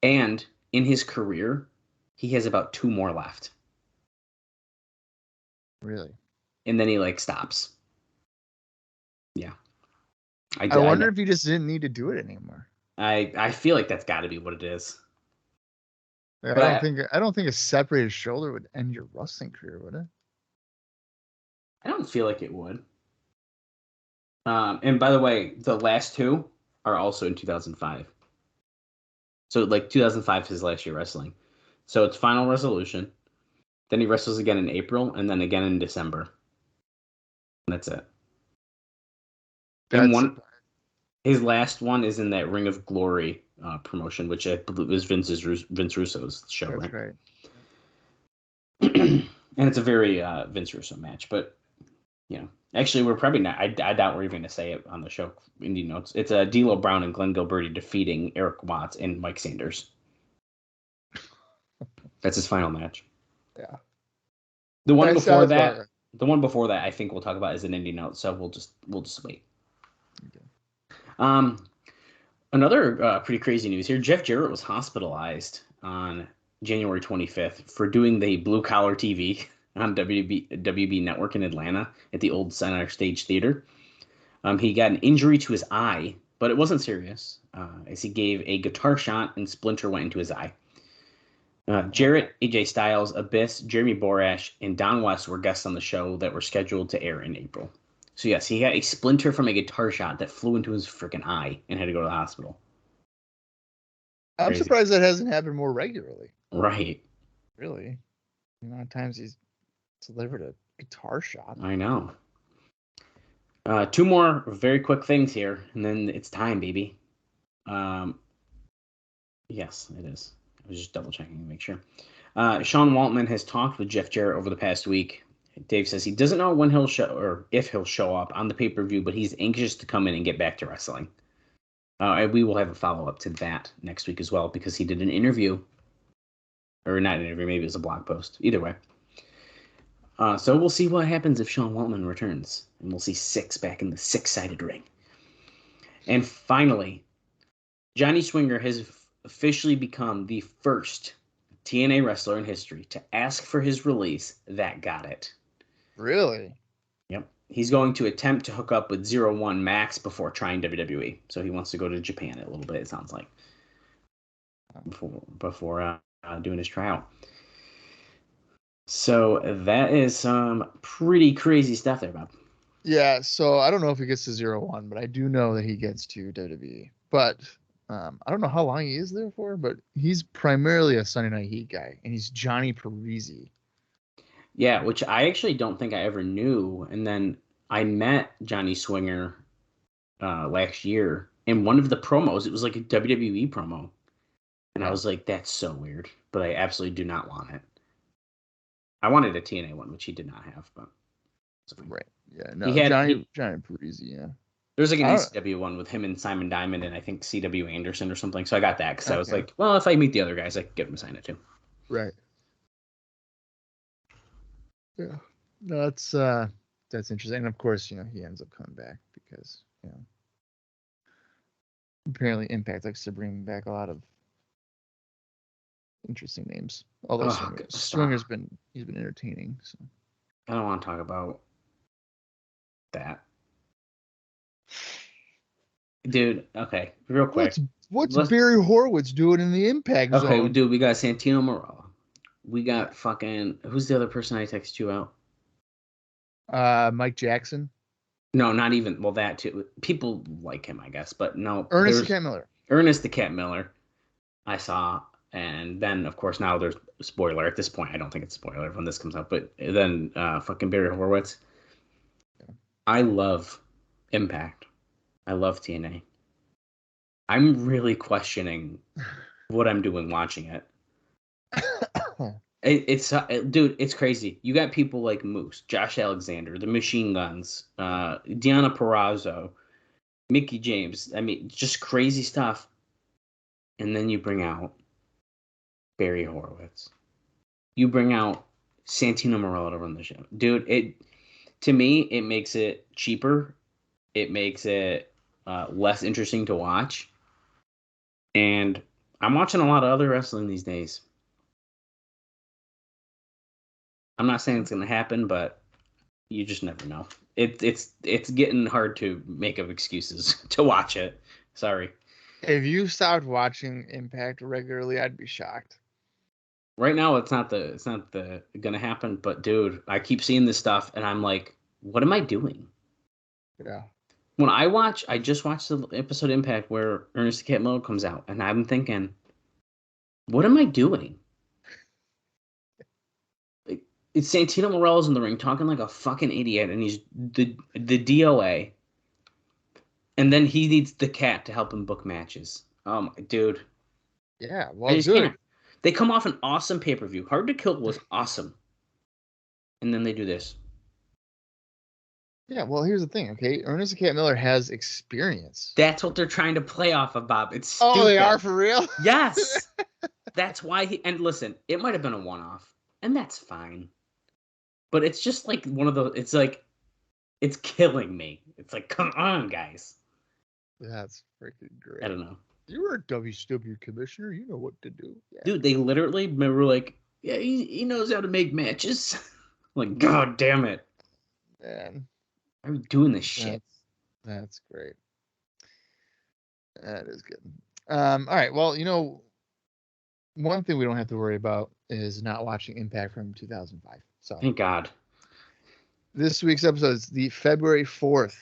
And in his career, he has about 2 more left. Really? And then he stops. Yeah. I wonder if he just didn't need to do it anymore. I feel like that's got to be what it is. I don't think a separated shoulder would end your wrestling career, would it? I don't feel like it would. And by the way, the last 2 are also in 2005. So 2005 is his last year wrestling. So it's Final Resolution. Then he wrestles again in April and then again in December. And that's it. His last one is in that Ring of Glory promotion, which I believe is Vince Russo's show, that's right? and it's a very Vince Russo match. But actually, we're probably not. I doubt we're even going to say it on the show. Indie notes. It's D'Lo Brown and Glenn Gilberti defeating Eric Watts and Mike Sanders. That's his final match. Yeah. The one before that, I think we'll talk about is an indie note. So we'll just wait. Okay. Another pretty crazy news here. Jeff Jarrett was hospitalized on January 25th for doing the Blue Collar TV on WB Network in Atlanta at the old Center Stage Theater. He got an injury to his eye, but it wasn't serious, as he gave a guitar shot and splinter went into his eye. Jarrett, AJ Styles, Abyss, Jeremy Borash, and Don West were guests on the show that were scheduled to air in April. So yes, he got a splinter from a guitar shot that flew into his freaking eye and had to go to the hospital. I'm surprised that hasn't happened more regularly. Right. Really. The amount of times he's delivered a guitar shot. I know. Two more very quick things here, and then it's time, baby. Yes, it is. I was just double checking to make sure. Sean Waltman has talked with Jeff Jarrett over the past week. Dave says he doesn't know when he'll show or if he'll show up on the pay-per-view, but he's anxious to come in and get back to wrestling. And we will have a follow-up to that next week as well, because he did an interview, or not an interview, maybe it was a blog post. Either way. So we'll see what happens if Sean Waltman returns, and we'll see Six back in the six-sided ring. And finally, Johnny Swinger has officially become the first TNA wrestler in history to ask for his release that got it. Really? Yep. He's going to attempt to hook up with 01 Max before trying WWE. So he wants to go to Japan a little bit, it sounds like, before doing his tryout. So that is some pretty crazy stuff there, Bob. Yeah, so I don't know if he gets to 01, but I do know that he gets to WWE. But I don't know how long he is there for, but he's primarily a Sunday Night Heat guy, and he's Johnny Parisi. Yeah, which I actually don't think I ever knew. And then I met Johnny Swinger last year in one of the promos. It was like a WWE promo. And I was like, that's so weird. But I absolutely do not want it. I wanted a TNA one, which he did not have. But right. Yeah, no, Johnny Parisi, yeah. There's like an ECW one with him and Simon Diamond and I think C.W. Anderson or something. So I got that because I was like, well, if I meet the other guys, I can get them to sign it too. Right. Yeah. No, that's interesting. And of course, he ends up coming back because, apparently Impact likes to bring back a lot of interesting names. Although Swinger's been entertaining. So I don't want to talk about that. Dude, okay, real quick. What's Barry Horowitz doing in the Impact Zone? Okay, dude, we got Santino Marella. We got who's the other person I texted you out? Mike Jackson. No, not even. Well, that too. People like him, I guess, but no. Ernest the Cat Miller. Ernest the Cat Miller. I saw, and then of course now there's a spoiler. At this point, I don't think it's a spoiler when this comes up, but then fucking Barry Horowitz. Yeah. I love Impact. I love TNA. I'm really questioning what I'm doing watching it. Dude, it's crazy. You got people like Moose, Josh Alexander, the Machine Guns, Deonna Purrazzo, Mickey James. I mean, just crazy stuff. And then you bring out Barry Horowitz. You bring out Santino Marella to run the show. Dude, to me, it makes it cheaper. It makes it less interesting to watch. And I'm watching a lot of other wrestling these days. I'm not saying it's going to happen, but you just never know. It's getting hard to make up excuses to watch it. Sorry. If you stopped watching Impact regularly, I'd be shocked. Right now, it's not going to happen. But dude, I keep seeing this stuff, and I'm like, what am I doing? Yeah. When I just watched the episode Impact where Ernest the Cat Miller comes out, and I'm thinking, what am I doing? It's Santino Morella's in the ring talking like a fucking idiot, and he's the DOA. And then he needs the cat to help him book matches. Oh my dude. Yeah, well, good. They come off an awesome pay-per-view. Hard to Kill was awesome. and then they do this. Yeah, well, here's the thing, okay? Ernest the Cat Miller has experience. That's what they're trying to play off of, Bob. It's stupid. Oh, they are for real? Yes. That's why and listen, it might have been a one-off, and that's fine. But it's just like one of those, it's like, it's killing me. It's like, come on, guys. That's freaking great. I don't know. You were a WCW commissioner. You know what to do. Yeah. Dude, they literally were like, yeah, he knows how to make matches. Like, God damn it. Man. Why are we doing this shit? That's great. That is good. All right. Well, one thing we don't have to worry about is not watching Impact from 2005. So Thank God. This week's episode is the February 4th,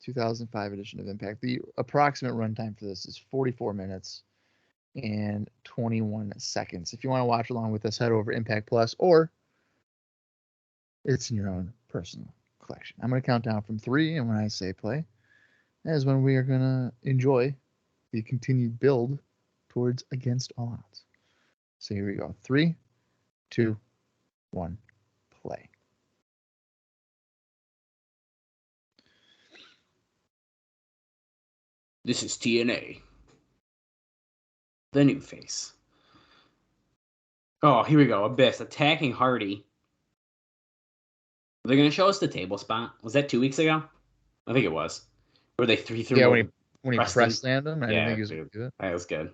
2005 edition of Impact. The approximate runtime for this is 44 minutes and 21 seconds. If you want to watch along with us, head over Impact Plus, or it's in your own personal collection. I'm going to count down from 3, and when I say play, that is when we are going to enjoy the continued build towards Against All Odds. So here we go. 3, 2, 1, play. This is TNA. The new face. Oh, here we go. Abyss attacking Hardy. Are they going to show us the table spot? Was that 2 weeks ago? I think it was. Where they threw Yeah, when he press landed him, I didn't think he was dude. going to do it. That was good.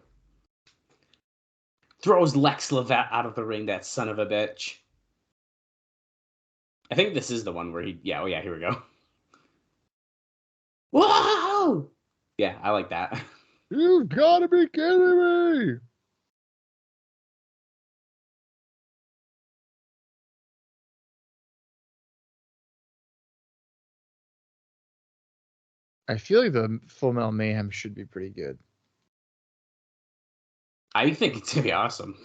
Throws Lex Levette out of the ring, that son of a bitch. I think this is the one where he... Yeah, here we go. Whoa! Yeah, I like that. You gotta be kidding me! I feel like the Full Metal Mayhem should be pretty good. I think it's going to be awesome.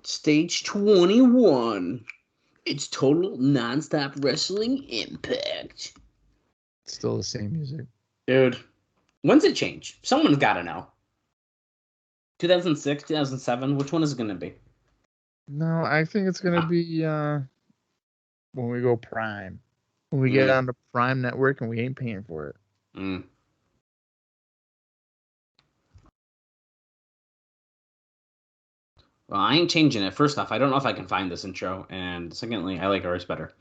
Stage 21. It's total nonstop wrestling impact. Still the same music. Dude, when's it change? Someone's got to know. 2006, 2007, which one is it going to be? No, I think it's going to be when we go Prime. When we get on the Prime network and we ain't paying for it. Mm. Well, I ain't changing it. First off, I don't know if I can find this intro. And secondly, I like ours better.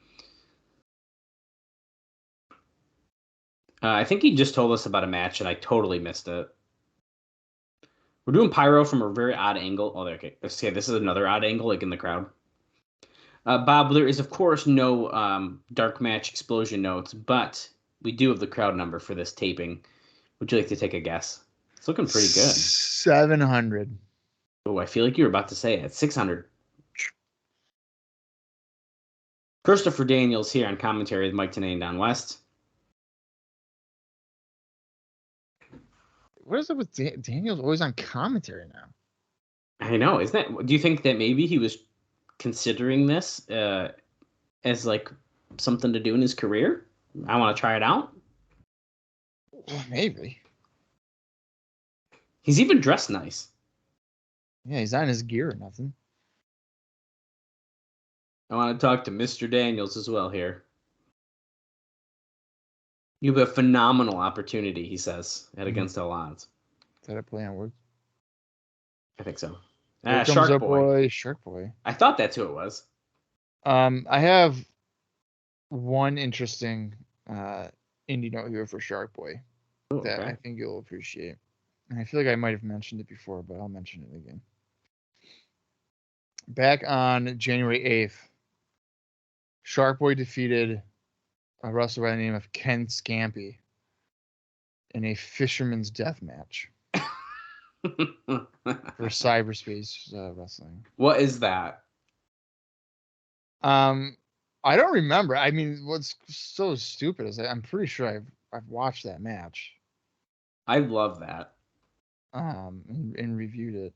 I think he just told us about a match, and I totally missed it. We're doing pyro from a very odd angle. Oh, okay. This is another odd angle, like in the crowd. Bob, there is, of course, no dark match explosion notes, but we do have the crowd number for this taping. Would you like to take a guess? It's looking pretty good. 700. Oh, I feel like you were about to say it. 600. Christopher Daniels here on commentary with Mike Tenay and Don West. What is up with Daniel's always on commentary now? I know, isn't that? Do you think that maybe he was considering this as like something to do in his career? I want to try it out. Maybe. He's even dressed nice. Yeah, he's not in his gear or nothing. I want to talk to Mr. Daniels as well here. You have a phenomenal opportunity, he says, at Against All Odds. Is that a play on words? I think so. Shark Boy. Shark Boy. I thought that's who it was. I have one interesting indie note here for Shark Boy that I think you'll appreciate. And I feel like I might have mentioned it before, but I'll mention it again. Back on January 8th, Shark Boy defeated a wrestler by the name of Ken Scampy in a fisherman's death match for cyberspace wrestling. What is that? I don't remember. I mean, what's so stupid is I'm pretty sure I've watched that match. I love that. And reviewed it,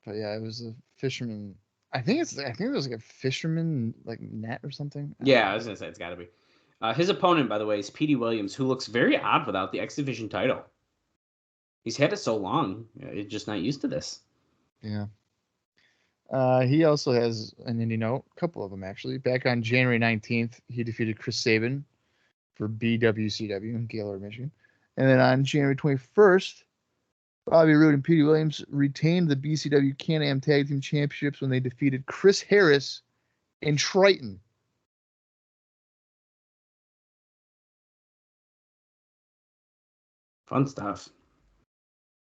but yeah, it was a fisherman. I think it was like a fisherman like net or something. Yeah, I was gonna say it's got to be. His opponent, by the way, is Petey Williams, who looks very odd without the X Division title. He's had it so long, he's just not used to this. Yeah. He also has an indie note, a couple of them actually. Back on January 19th, he defeated Chris Sabin for BWCW in Gaylord, Michigan. And then on January 21st, Bobby Roode and Petey Williams retained the BCW Can-Am Tag Team Championships when they defeated Chris Harris and Triton. Fun stuff.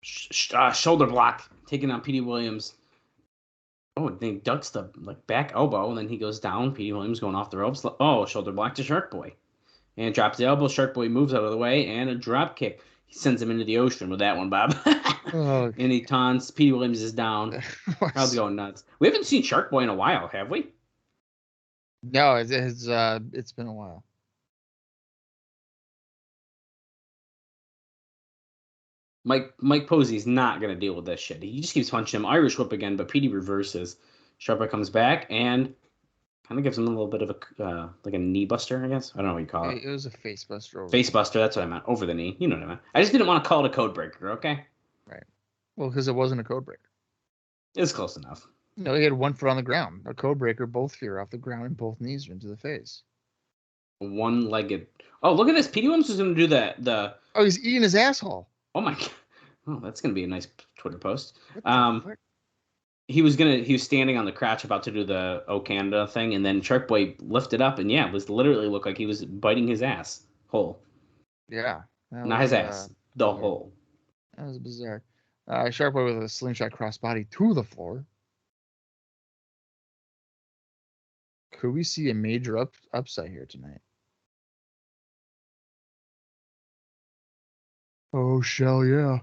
Shoulder block, taking on Petey Williams. Oh, then he ducks the back elbow, and then he goes down. Petey Williams going off the ropes. Oh, shoulder block to Shark Boy. And drops the elbow. Shark Boy moves out of the way, and a drop kick. He sends him into the ocean with that one, Bob. Oh, and he taunts. Petey Williams is down. Crowd's going nuts. We haven't seen Shark Boy in a while, have we? No, it's been a while. Mike Posey's not going to deal with this shit. He just keeps punching him. Irish whip again, but Petey reverses. Shark Boy comes back and kind of gives him a little bit of a like a knee buster, I guess. I don't know what you call it. It was a face buster. Face buster, that's what I meant. Over the knee. You know what I meant. I just didn't want to call it a code breaker, okay? Right. Well, because it wasn't a code breaker. It's close enough. No, he had one foot on the ground. A code breaker, both feet are off the ground and both knees are into the face. One-legged. Oh, look at this. Petey Williams is going to do the. Oh, he's eating his asshole. Oh my god. Oh, that's going to be a nice Twitter post. What the fuck? He was standing on the crotch about to do the "Oh Canada" thing, and then Shark Boy lifted up, and yeah, it was literally looked like he was biting his ass hole. Yeah. Not his ass, the hole. That was bizarre. Shark Boy with a slingshot crossbody to the floor. Could we see a major upset here tonight? Oh, shell, yeah.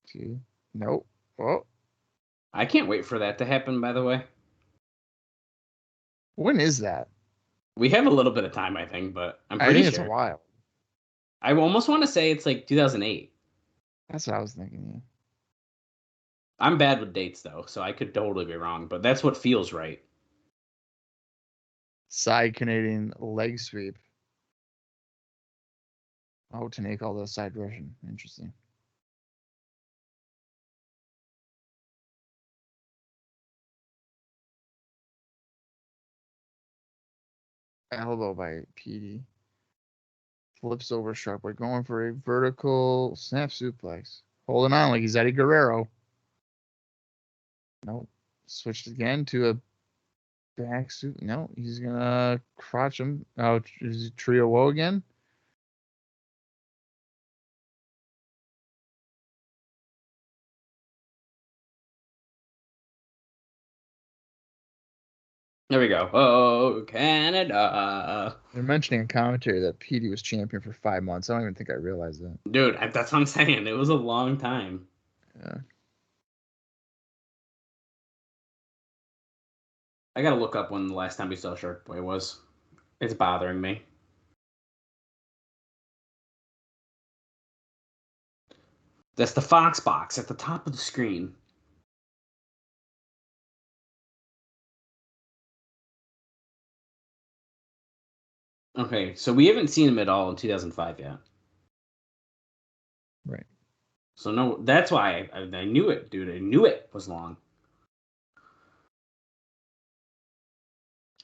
See? Nope. Oh. I can't wait for that to happen, by the way. When is that? We have a little bit of time, I think, but I'm I pretty think sure. It's a while. I almost want to say it's like 2008. That's what I was thinking, yeah. I'm bad with dates, though, so I could totally be wrong, but that's what feels right. Side Canadian leg sweep. Oh, Tanay called it a side Russian. Interesting. Elbow by Petey. Flips over Shark Boy, going for a vertical snap suplex. Holding on like he's Eddie Guerrero. Nope. Switched again to a back suit. No, he's gonna crotch him. Oh, is it Trio Woe again? There we go. Oh, Canada. They're mentioning in commentary that Petey was champion for 5 months. I don't even think I realized that. Dude, that's what I'm saying. It was a long time. Yeah. I gotta look up when the last time we saw Shark Boy was. It's bothering me. That's the Fox box at the top of the screen. Okay, so we haven't seen him at all in 2005 yet. Right. So no, that's why I knew it, dude. I knew it was long.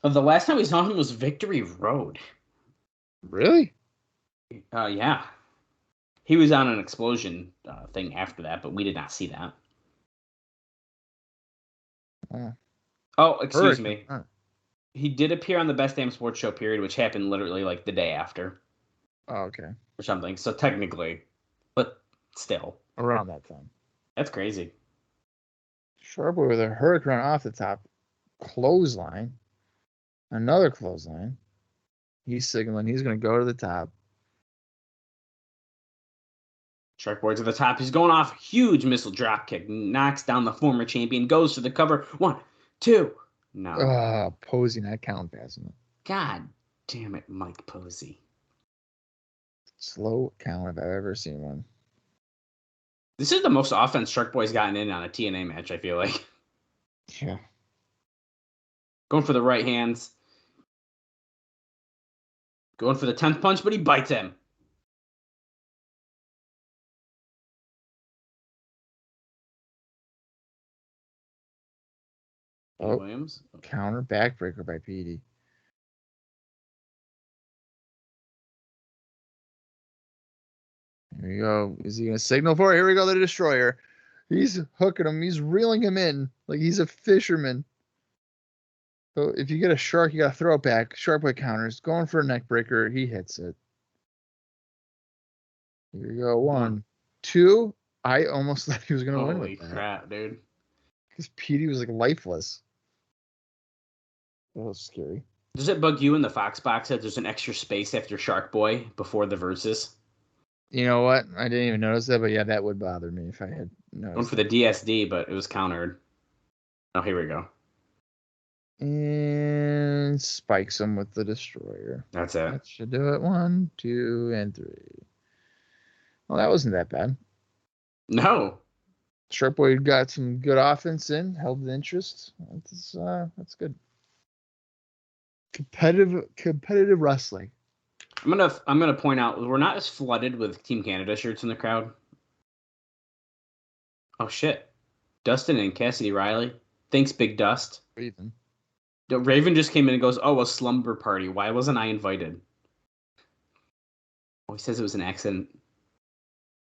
The last time we saw him was Victory Road. Really? Yeah. He was on an explosion thing after that, but we did not see that. Oh, excuse me. He did appear on the Best Damn Sports Show period, which happened literally like the day after. Oh, okay. Or something. So technically, but still. Around that time. That's crazy. Shark Boy with a hurricane off the top. Clothesline. Another clothesline. He's signaling he's going to go to the top. Shark Boy to the top. He's going off. Huge missile drop kick. Knocks down the former champion. Goes for the cover. 1, 2. No. Posey not count passing it. God damn it, Mike Posey. Slow count if I've ever seen one. This is the most offense Shark Boy's gotten in on a TNA match, I feel like. Yeah. Going for the right hands. Going for the 10th punch, but he bites him. Petey Williams. Counter backbreaker by Petey. Here we go. Is he going to signal for it? Here we go, the Destroyer. He's hooking him. He's reeling him in like he's a fisherman. So if you get a shark, you got to throw it back. Shark by counters. Going for a neck breaker. He hits it. Here we go. 1, 2. I almost thought he was going to win with that. Holy crap, dude. Because Petey was like lifeless. That was scary. Does it bug you in the Fox box that there's an extra space after Shark Boy before the verses? You know what? I didn't even notice that, but yeah, that would bother me if I had noticed. One for the DSD, but it was countered. Oh, here we go. And spikes him with the Destroyer. That's it. That should do it. 1, 2, and 3. Well, that wasn't that bad. No. Shark Boy got some good offense in, held the interest. That's good. Competitive wrestling. I'm gonna point out we're not as flooded with Team Canada shirts in the crowd. Oh shit. Dustin and Cassidy Riley. Thanks, Big Dust. Raven. Raven just came in and goes, "Oh, a slumber party. Why wasn't I invited?" Oh, he says it was an accident.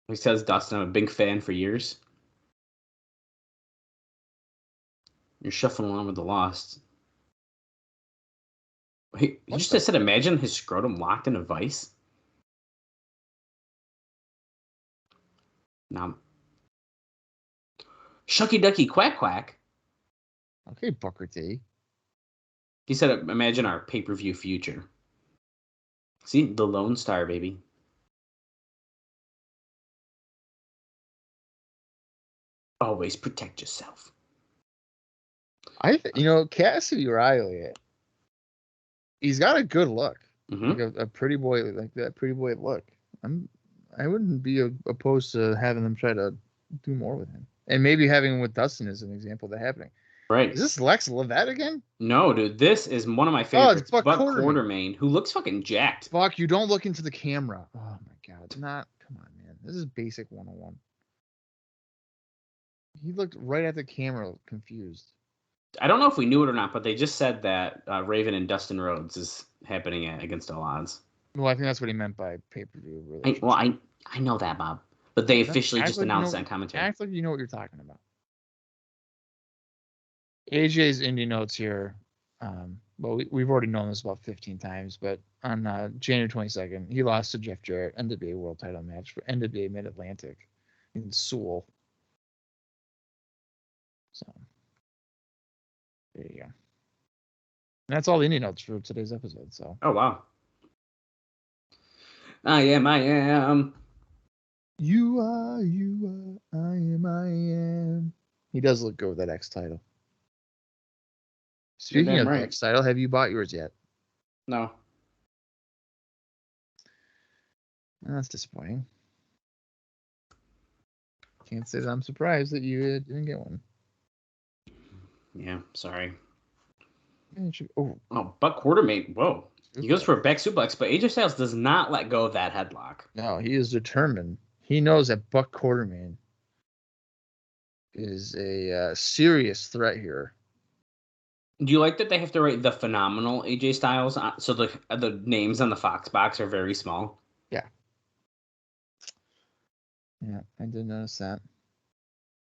He says, "Dustin, I'm a big fan for years." You're shuffling along with the Lost. He just said, imagine his scrotum locked in a vice. Now, Shucky Ducky Quack Quack. Okay, Booker T. He said, imagine our pay-per-view future. See, the Lone Star, baby. Always protect yourself. Cassidy Riley, he's got a good look. Mm-hmm. Like a pretty boy, like that pretty boy look. I wouldn't be opposed to having them try to do more with him. And maybe having him with Dustin as an example of that happening. Right. Is this Lex Levette again? No, dude. This is one of my favorites. It's Buck Quartermain, who looks fucking jacked. Buck, you don't look into the camera. Oh, my God. Come on, man. This is basic 101. He looked right at the camera confused. I don't know if we knew it or not, but they just said that Raven and Dustin Rhodes is happening against all odds. Well, I think that's what he meant by pay-per-view. I know that, Bob. But they officially just announced that in commentary. Act like you know what you're talking about. AJ's indie notes here. We've already known this about 15 times, but on January 22nd, he lost to Jeff Jarrett, NWA World Title match for NWA Mid-Atlantic in Sewell. So, there you go. And that's all the indie notes for today's episode. So. Oh, wow. I am. You are, I am. He does look good with that X title. Speaking of the X title, have you bought yours yet? No. That's disappointing. Can't say that I'm surprised that you didn't get one. Yeah, sorry. Oh, Buck Quartermain. Whoa. He goes for a back suplex, but AJ Styles does not let go of that headlock. No, he is determined. He knows that Buck Quartermain is a serious threat here. Do you like that they have to write the phenomenal AJ Styles? So the names on the Fox box are very small? Yeah. Yeah, I did notice that.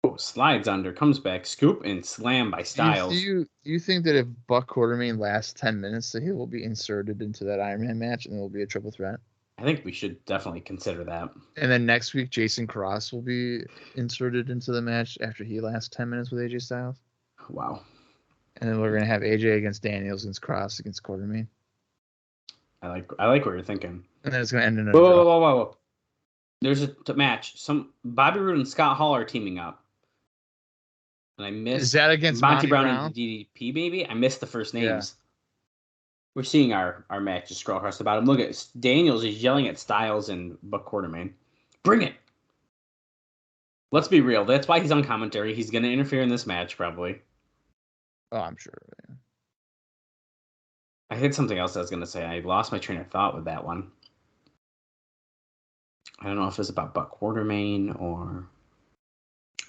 Oh, slides under, comes back, scoop, and slam by Styles. Do you think that if Buck Quartermain lasts 10 minutes, that he will be inserted into that Iron Man match and it will be a triple threat? I think we should definitely consider that. And then next week, Jason Cross will be inserted into the match after he lasts 10 minutes with AJ Styles. Wow. And then we're going to have AJ against Daniels, against Cross, against Quartermain. I like what you're thinking. And then it's going to end in a Whoa. There's a match. Bobby Roode and Scott Hall are teaming up. And I missed. Is that against Monty Brown and DDP, maybe? I missed the first names. Yeah. We're seeing our match just scroll across the bottom. Look at Daniels is yelling at Styles and Buck Quartermain. Bring it. Let's be real. That's why he's on commentary. He's going to interfere in this match, probably. Oh, I'm sure. Yeah. I had something else I was going to say. I lost my train of thought with that one. I don't know if it's about Buck Quartermain or...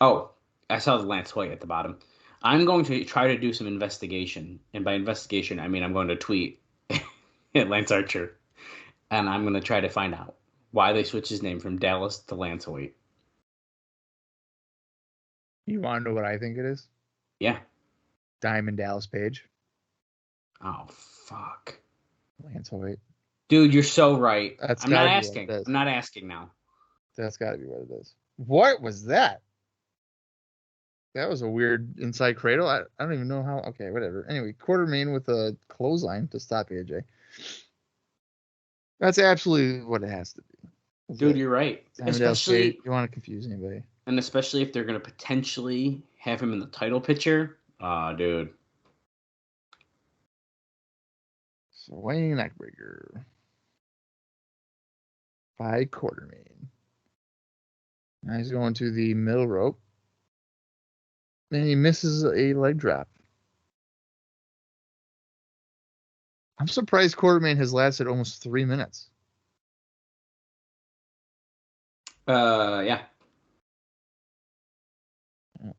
Oh, I saw the Lance Hoyt at the bottom. I'm going to try to do some investigation. And by investigation, I mean I'm going to tweet at Lance Archer. And I'm going to try to find out why they switched his name from Dallas to Lance Hoyt. You want to know what I think it is? Yeah. Diamond Dallas Page. Oh, fuck. Lance Hoyt. Dude, you're so right. That's I'm not gotta be asking. what it is. I'm not asking now. That's got to be what it is. What was that? That was a weird inside cradle. I don't even know how. Okay, whatever. Anyway, Quartermain with a clothesline to stop AJ. That's absolutely what it has to be. Dude, you're right. Especially, you want to confuse anybody. And especially if they're going to potentially have him in the title picture. Dude. Swing neckbreaker. By Quartermain. Now he's going to the middle rope. And he misses a leg drop. I'm surprised Quartermain has lasted almost 3 minutes. Yeah.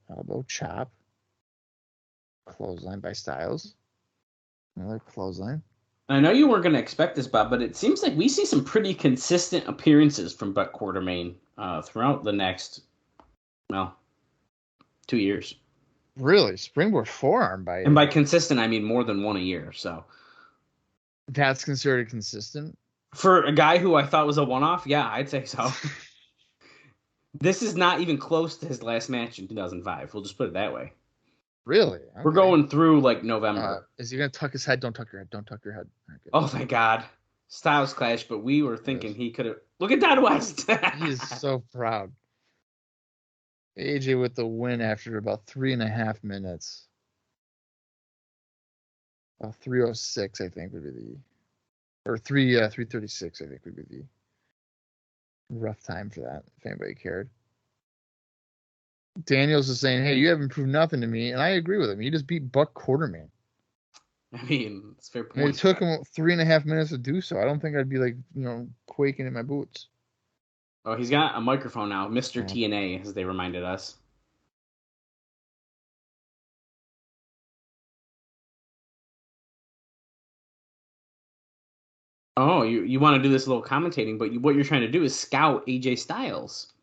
Elbow chop. Clothesline by Styles. Another clothesline. I know you weren't going to expect this, Bob, but it seems like we see some pretty consistent appearances from Buck Quartermain throughout the next, 2 years. Really? Springboard forearm by... And by consistent, I mean more than one a year, so... That's considered consistent? For a guy who I thought was a one-off, yeah, I'd say so. This is not even close to his last match in 2005. We'll just put it that way. Really? Okay. We're going through, November. Is he going to tuck his head? Don't tuck your head. Don't tuck your head. Okay. Oh, thank God. Styles clash, but we were thinking he could have... Look at Don West! He is so proud. AJ with the win after about 3.5 minutes. 3:06, I think, would be the... Or 3:36, I think, would be the rough time for that, if anybody cared. Daniels is saying, hey, you haven't proved nothing to me, and I agree with him. You just beat Buck Quartermain. I mean, it's a fair point. And it took him 3.5 minutes to do so. I don't think I'd be quaking in my boots. Oh, he's got a microphone now. Mr. TNA, as they reminded us. Oh, you want to do this little commentating, but what you're trying to do is scout AJ Styles.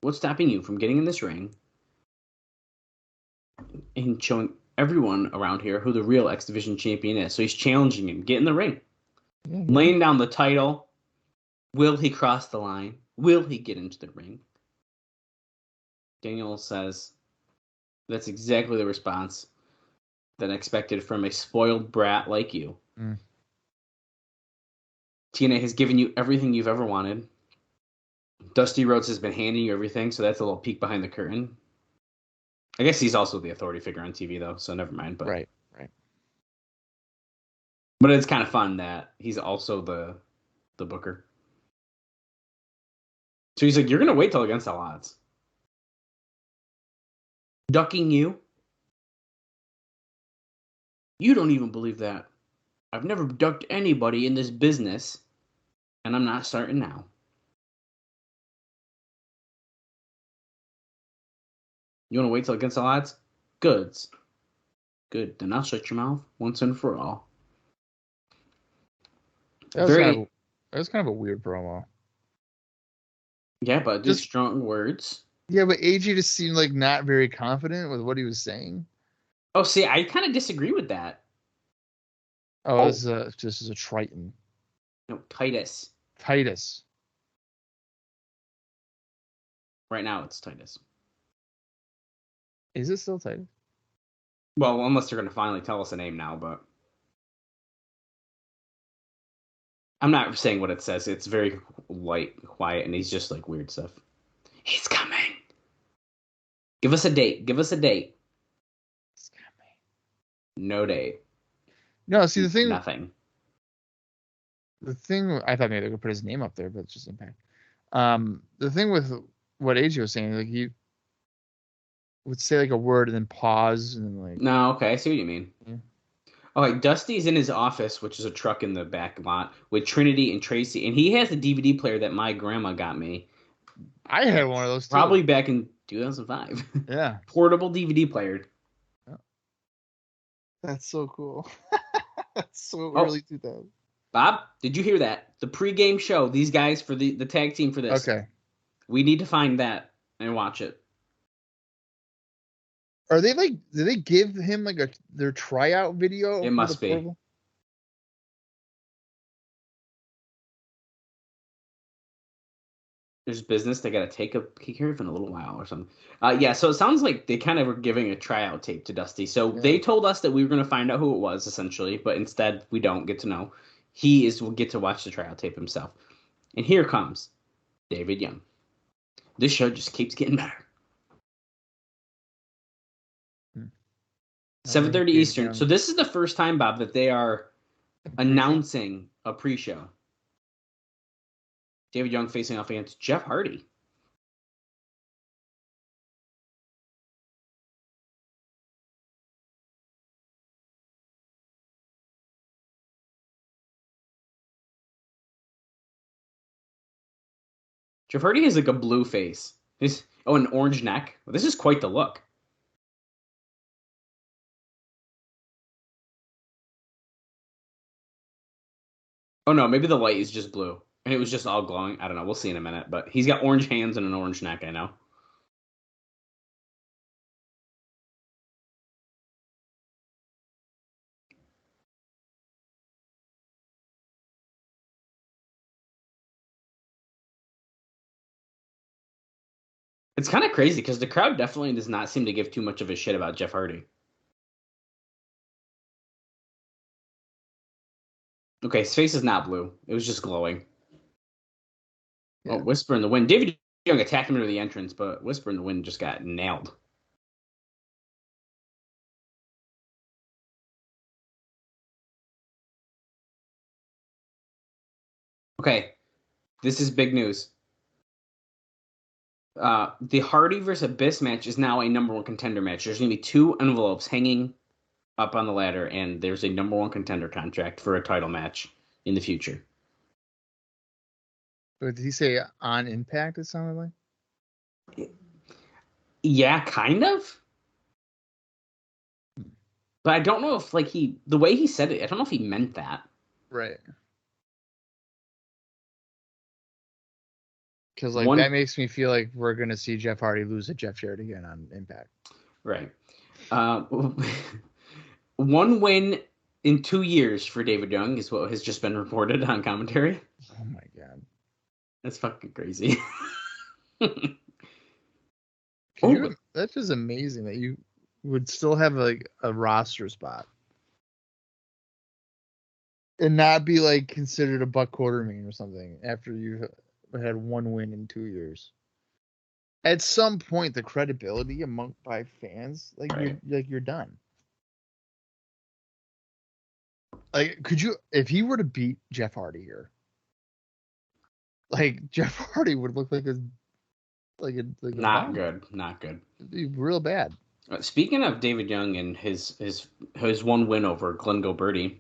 What's stopping you from getting in this ring and showing everyone around here who the real X Division champion is? So he's challenging him. Get in the ring. Mm-hmm. Laying down the title. Will he cross the line? Will he get into the ring? Daniel says that's exactly the response that I expected from a spoiled brat like you. Mm. TNA has given you everything you've ever wanted. Dusty Rhodes has been handing you everything, so that's a little peek behind the curtain. I guess he's also the authority figure on TV, though, so never mind. But right. But it's kind of fun that he's also the booker. So he's like, you're going to wait till against all odds. Ducking you? You don't even believe that. I've never ducked anybody in this business, and I'm not starting now. You want to wait till against all odds? Goods. Good. Then I'll shut your mouth once and for all. That was kind of a weird promo. Yeah, but just strong words. Yeah, but AJ just seemed like not very confident with what he was saying. Oh, see, I kind of disagree with that. Oh, this is just as a Triton. No, Titus. Titus. Right now, it's Titus. Is it still Titus? Well, unless they're going to finally tell us a name now, but I'm not saying what it says. It's very light, quiet, and he's just like weird stuff. He's coming. Give us a date. Give us a date. He's coming. No date. No, see the thing. Nothing. The thing I thought maybe they could put his name up there, but it's just Impact. The thing with what AJ was saying, like he would say like a word and then pause and then like. No, okay, I see what you mean. Yeah. Okay, Dusty's in his office, which is a truck in the back lot, with Trinity and Tracy, and he has a DVD player that my grandma got me. I had one of those too. Probably back in 2005. Yeah. Portable DVD player. That's so cool. That's so Oh. early 2000. Bob, did you hear that? The pregame show, these guys for the tag team for this. Okay. We need to find that and watch it. Are they like, did they give him like their tryout video? It must be. Portable? There's business they got to take care of in a little while or something. Yeah, so it sounds like they kind of were giving a tryout tape to Dusty. So they told us that we were going to find out who it was, essentially, but instead we don't get to know. Will get to watch the tryout tape himself. And here comes David Young. This show just keeps getting better. 7:30 Eastern. Young. So this is the first time, Bob, that they are announcing a pre-show. David Young facing off against Jeff Hardy. Jeff Hardy has like a blue face. An orange neck. Well, this is quite the look. Oh no, maybe the light is just blue. And it was just all glowing. I don't know. We'll see in a minute. But he's got orange hands and an orange neck, I know. It's kind of crazy because the crowd definitely does not seem to give too much of a shit about Jeff Hardy. Okay, his face is not blue. It was just glowing. Yeah. Oh, Whisper in the Wind. David Young attacked him into the entrance, but Whisper in the Wind just got nailed. Okay, this is big news. The Hardy versus Abyss match is now a number one contender match. There's going to be 2 envelopes hanging up on the ladder, and there's a number one contender contract for a title match in the future. But did he say on Impact, it sounded like? Yeah, kind of. But I don't know if, like, the way he said it, I don't know if he meant that. Right. Because, like, that makes me feel like we're going to see Jeff Hardy lose to Jeff Jarrett again on Impact. Right. 1 win in 2 years for David Young is what has just been reported on commentary. Oh, my God. That's fucking crazy. That's just amazing that you would still have, like, a roster spot. And not be, like, considered a Buck Quartermain or something after you had 1 win in 2 years. At some point, the credibility by fans, like, right. You're done. Like, could you, if he were to beat Jeff Hardy here, like, Jeff Hardy would look like not good. It'd be real bad. Speaking of David Young and his 1 win over Glenn Gilberti,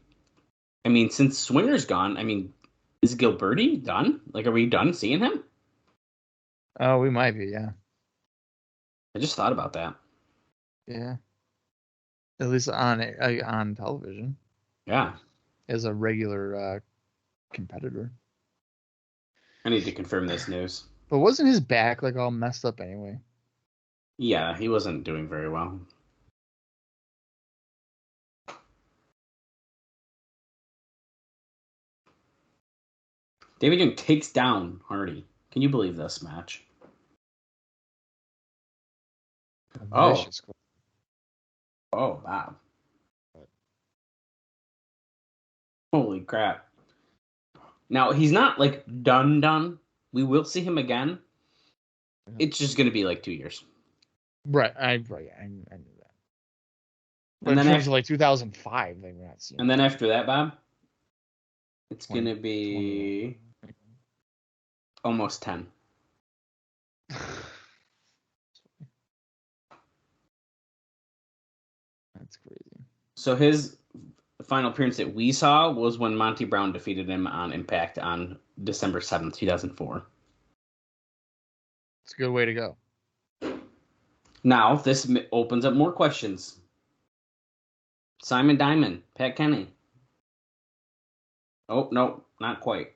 I mean, since Swinger's gone, I mean, is Gilberti done? Like, are we done seeing him? Oh, we might be, yeah. I just thought about that. Yeah. At least on television. Yeah. As a regular competitor. I need to confirm this news. But wasn't his back, like, all messed up anyway? Yeah, he wasn't doing very well. David Young takes down Hardy. Can you believe this match? Oh, wow. Holy crap. Now, he's not, like, done. We will see him again. It's just going to be, like, 2 years. Right. I knew that. But and in terms of, like, 2005, they were not seeing. And then after that, Bob, it's going to be almost 10. That's crazy. So his final appearance that we saw was when Monty Brown defeated him on Impact on December 7th, 2004. It's a good way to go. Now, this opens up more questions. Simon Diamond, Pat Kenny. Oh, no, not quite.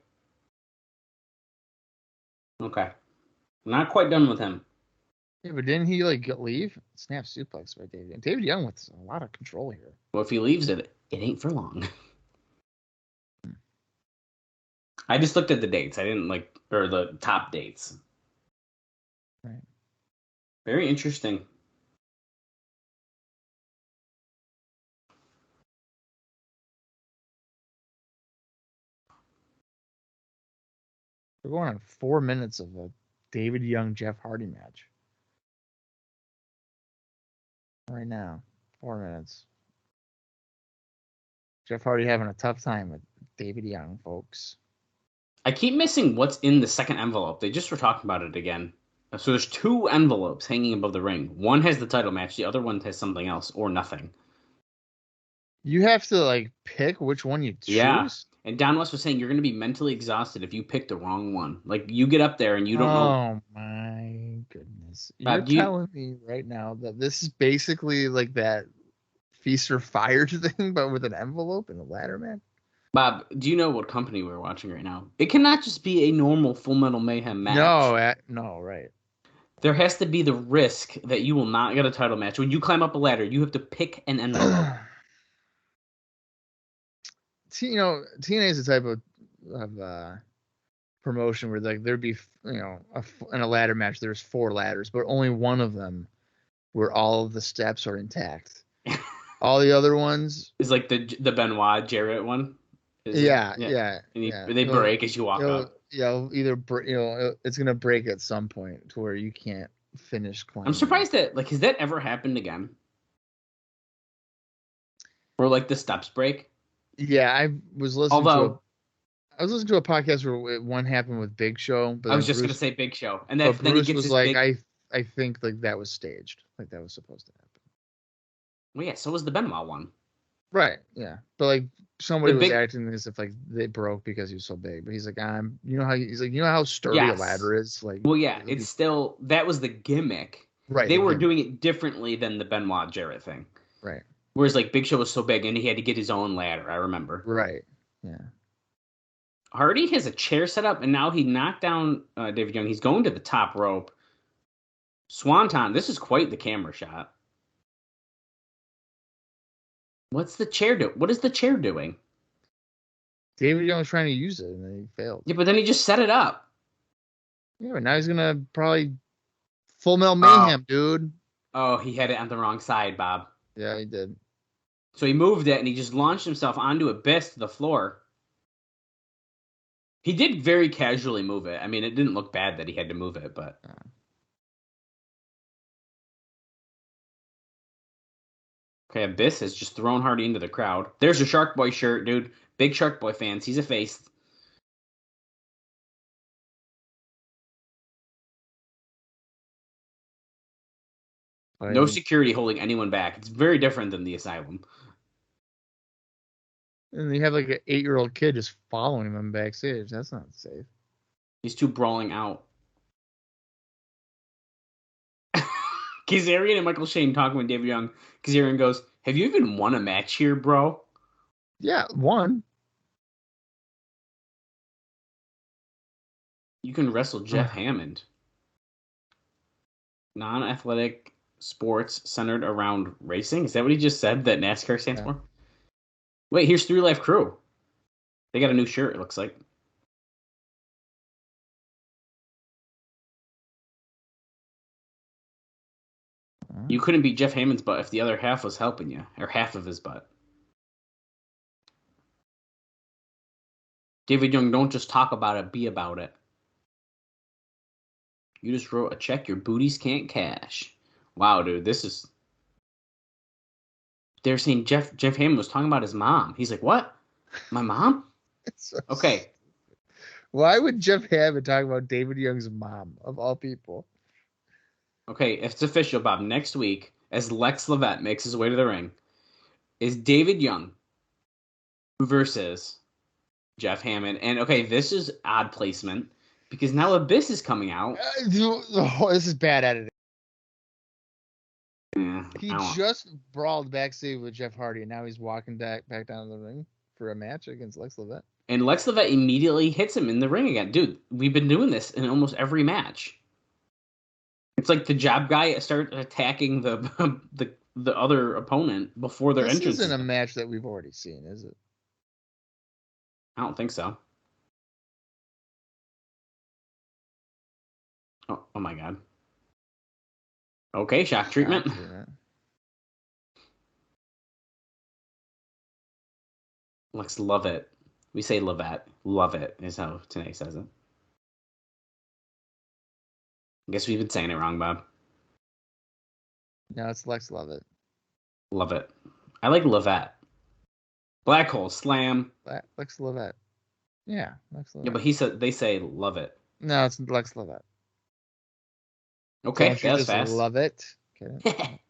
Okay. Not quite done with him. Yeah, but didn't he leave? Snap suplex by David. David Young with a lot of control here. Well, if he leaves it ain't for long. I just looked at the dates. I didn't or the top dates. Right. Very interesting. We're going on 4 minutes of a David Young Jeff Hardy match. Right now, 4 minutes. Jeff Hardy having a tough time with David Young, folks. I keep missing what's in the second envelope. They just were talking about it again. So there's 2 envelopes hanging above the ring. One has the title match. The other one has something else or nothing. You have to pick which one you choose. Yeah. And Don West was saying you're going to be mentally exhausted if you pick the wrong one. You get up there and you don't know. Oh my goodness! Bob, You're telling me right now that this is basically like that feast or fire thing, but with an envelope and a ladder match. Bob, do you know what company we're watching right now? It cannot just be a normal Full Metal Mayhem match. No, right. There has to be the risk that you will not get a title match. When you climb up a ladder, you have to pick an envelope. TNA is the type of promotion where there'd be in a ladder match there's 4 ladders, but only one of them where all of the steps are intact. All the other ones is like the Benoit Jarrett one. Yeah. And they break as you walk up. Yeah, it's gonna break at some point to where you can't finish climbing. I'm surprised that has that ever happened again? Or the steps break? Yeah, I was listening to a podcast where one happened with Big Show. But I was just gonna say Big Show, and then Bruce he gets was I think that was staged, that was supposed to happen. Well, yeah, so was the Benoit one. Right. Yeah, but somebody was acting as if they broke because he was so big. But he's like, you know how sturdy a ladder is. Well, yeah, it's still that was the gimmick. Right. They were doing it differently than the Benoit Jarrett thing. Right. Whereas Big Show was so big and he had to get his own ladder. I remember. Right. Yeah. Hardy has a chair set up, and now he knocked down David Young. He's going to the top rope. Swanton. This is quite the camera shot. What's the chair do? What is the chair doing? David Young was trying to use it, and then he failed. Yeah, but then he just set it up. Yeah, but now he's gonna probably Full Metal Mayhem, dude. Oh, he had it on the wrong side, Bob. Yeah, he did. So he moved it, and he just launched himself onto Abyss to the floor. He did very casually move it. I mean, it didn't look bad that he had to move it, but... Okay, Abyss has just thrown Hardy into the crowd. There's a Shark Boy shirt, dude. Big Shark Boy fans. He's a face. No security holding anyone back. It's very different than the Asylum. And they have an 8-year-old kid just following him backstage. That's not safe. These two brawling out. Kazarian and Michael Shane talking with David Young. Kazarian goes, "Have you even won a match here, bro?" Yeah, one. You can wrestle Jeff Hammond. Non-athletic sports centered around racing. Is that what he just said that NASCAR stands for? Wait, here's 3 Life Crew. They got a new shirt, it looks like. You couldn't beat Jeff Hammond's butt if the other half was helping you, or half of his butt. David Young, don't just talk about it, be about it. You just wrote a check your booties can't cash. Wow, dude, this is... They're saying Jeff Hammond was talking about his mom. He's like, what? My mom? Okay. Why would Jeff Hammond talk about David Young's mom, of all people? Okay, it's official, Bob. Next week, as Lex Levette makes his way to the ring, is David Young versus Jeff Hammond. And, okay, this is odd placement because now Abyss is coming out. This is bad editing. Yeah, He just brawled backstage with Jeff Hardy, and now he's walking back down the ring for a match against Lex Levesque. And Lex Levesque immediately hits him in the ring again. Dude, we've been doing this in almost every match. It's like the job guy starts attacking the other opponent before their entrance. This isn't a match that we've already seen, is it? I don't think so. Oh my god. Okay, shock treatment. Lex love it. We say Levette. Love it is how TNA says it. I guess we've been saying it wrong, Bob. No, it's Lex Lovett. Love it. I like Levette. Black Hole Slam. Lex Levette. Yeah, Lex Levette. Yeah, but they say love it. No, it's Lex Levette. Okay, that's fast. Love it. Okay.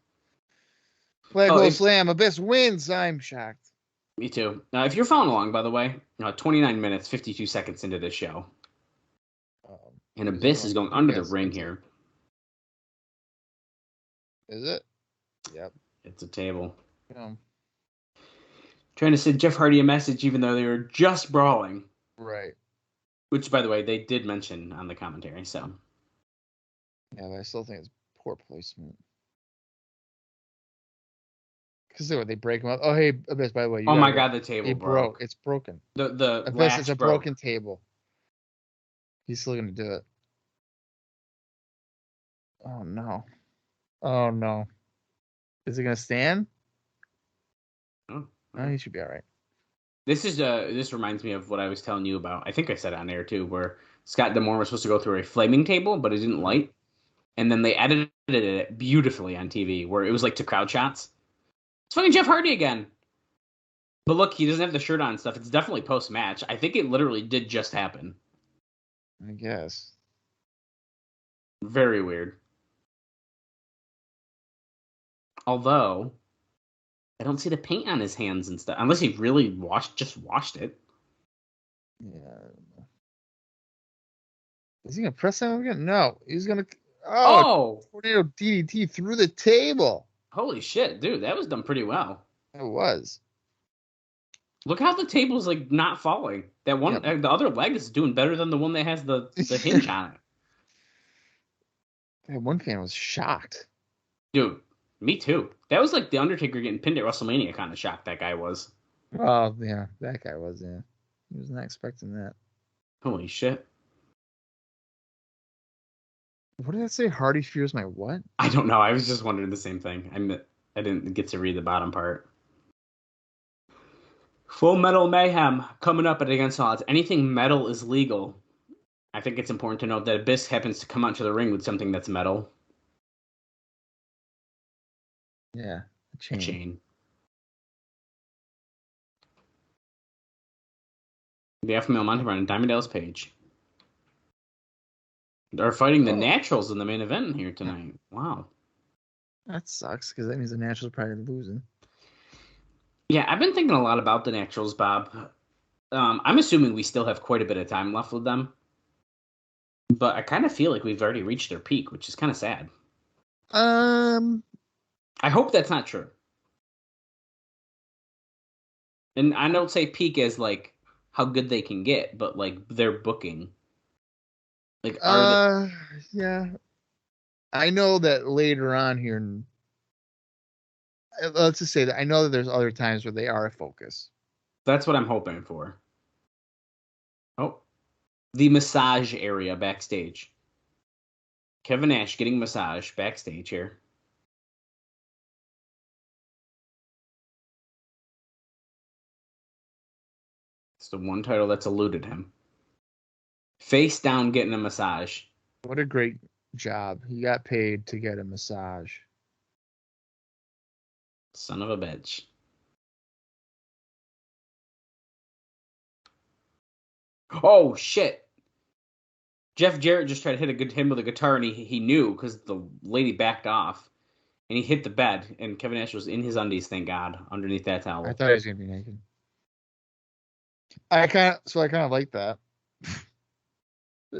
Black Hole Slam. Abyss wins. I'm shocked. Me too. Now, if you're following along, by the way, 29 minutes, 52 seconds into this show. And Abyss is going under the ring here. Is it? Yep. It's a table. Yeah. Trying to send Jeff Hardy a message even though they were just brawling. Right. Which, by the way, they did mention on the commentary, so. Yeah, but I still think it's poor placement. Because they break them up. Oh, hey, Abyss, by the way. Oh, my God, the table broke. It's broken. The Abyss, it's a broken table. He's still going to do it. Oh, no. Oh, no. Is it going to stand? Oh, he should be all right. This reminds me of what I was telling you about. I think I said it on air, too, where Scott D'Amore was supposed to go through a flaming table, but it didn't light. And then they edited it beautifully on TV, where it was like to crowd shots. It's fucking Jeff Hardy again. But look, he doesn't have the shirt on and stuff. It's definitely post-match. I think it literally did just happen. I guess. Very weird. Although, I don't see the paint on his hands and stuff. Unless he really just washed it. Yeah, I don't know. Is he going to press him again? No. He's going to... Oh! Tornado DDT through the table. Holy shit, dude. That was done pretty well. It was. Look how the table's like not falling. That one, the other leg is doing better than the one that has the hinge on it. That one fan was shocked. Dude, me too. That was like the Undertaker getting pinned at WrestleMania kind of shocked that guy was. Oh, yeah. That guy was, yeah. He was not expecting that. Holy shit. What did I say? Hardy fears my what? I don't know. I was just wondering the same thing. I didn't get to read the bottom part. Full Metal Mayhem coming up at Against All Odds. Anything metal is legal. I think it's important to note that Abyss happens to come onto the ring with something that's metal. Yeah, a chain. The Alpha Male Monty Brown and Diamond Dallas Page. They're fighting the Naturals in the main event here tonight. Wow. That sucks, because that means the Naturals are probably losing. Yeah, I've been thinking a lot about the Naturals, Bob. I'm assuming we still have quite a bit of time left with them. But I kind of feel like we've already reached their peak, which is kind of sad. I hope that's not true. And I don't say peak as, like, how good they can get, but, like, their booking. Like, yeah. I know that later on here, let's just say that I know that there's other times where they are a focus. That's what I'm hoping for. Oh, the massage area backstage. Kevin Nash getting massage backstage here. It's the one title that's eluded him. Face down getting a massage. What a great job. He got paid to get a massage. Son of a bitch. Oh, shit. Jeff Jarrett just tried to hit him with a guitar, and he knew because the lady backed off. And he hit the bed, and Kevin Nash was in his undies, thank God, underneath that towel. I thought he was going to be naked. I kind of like that.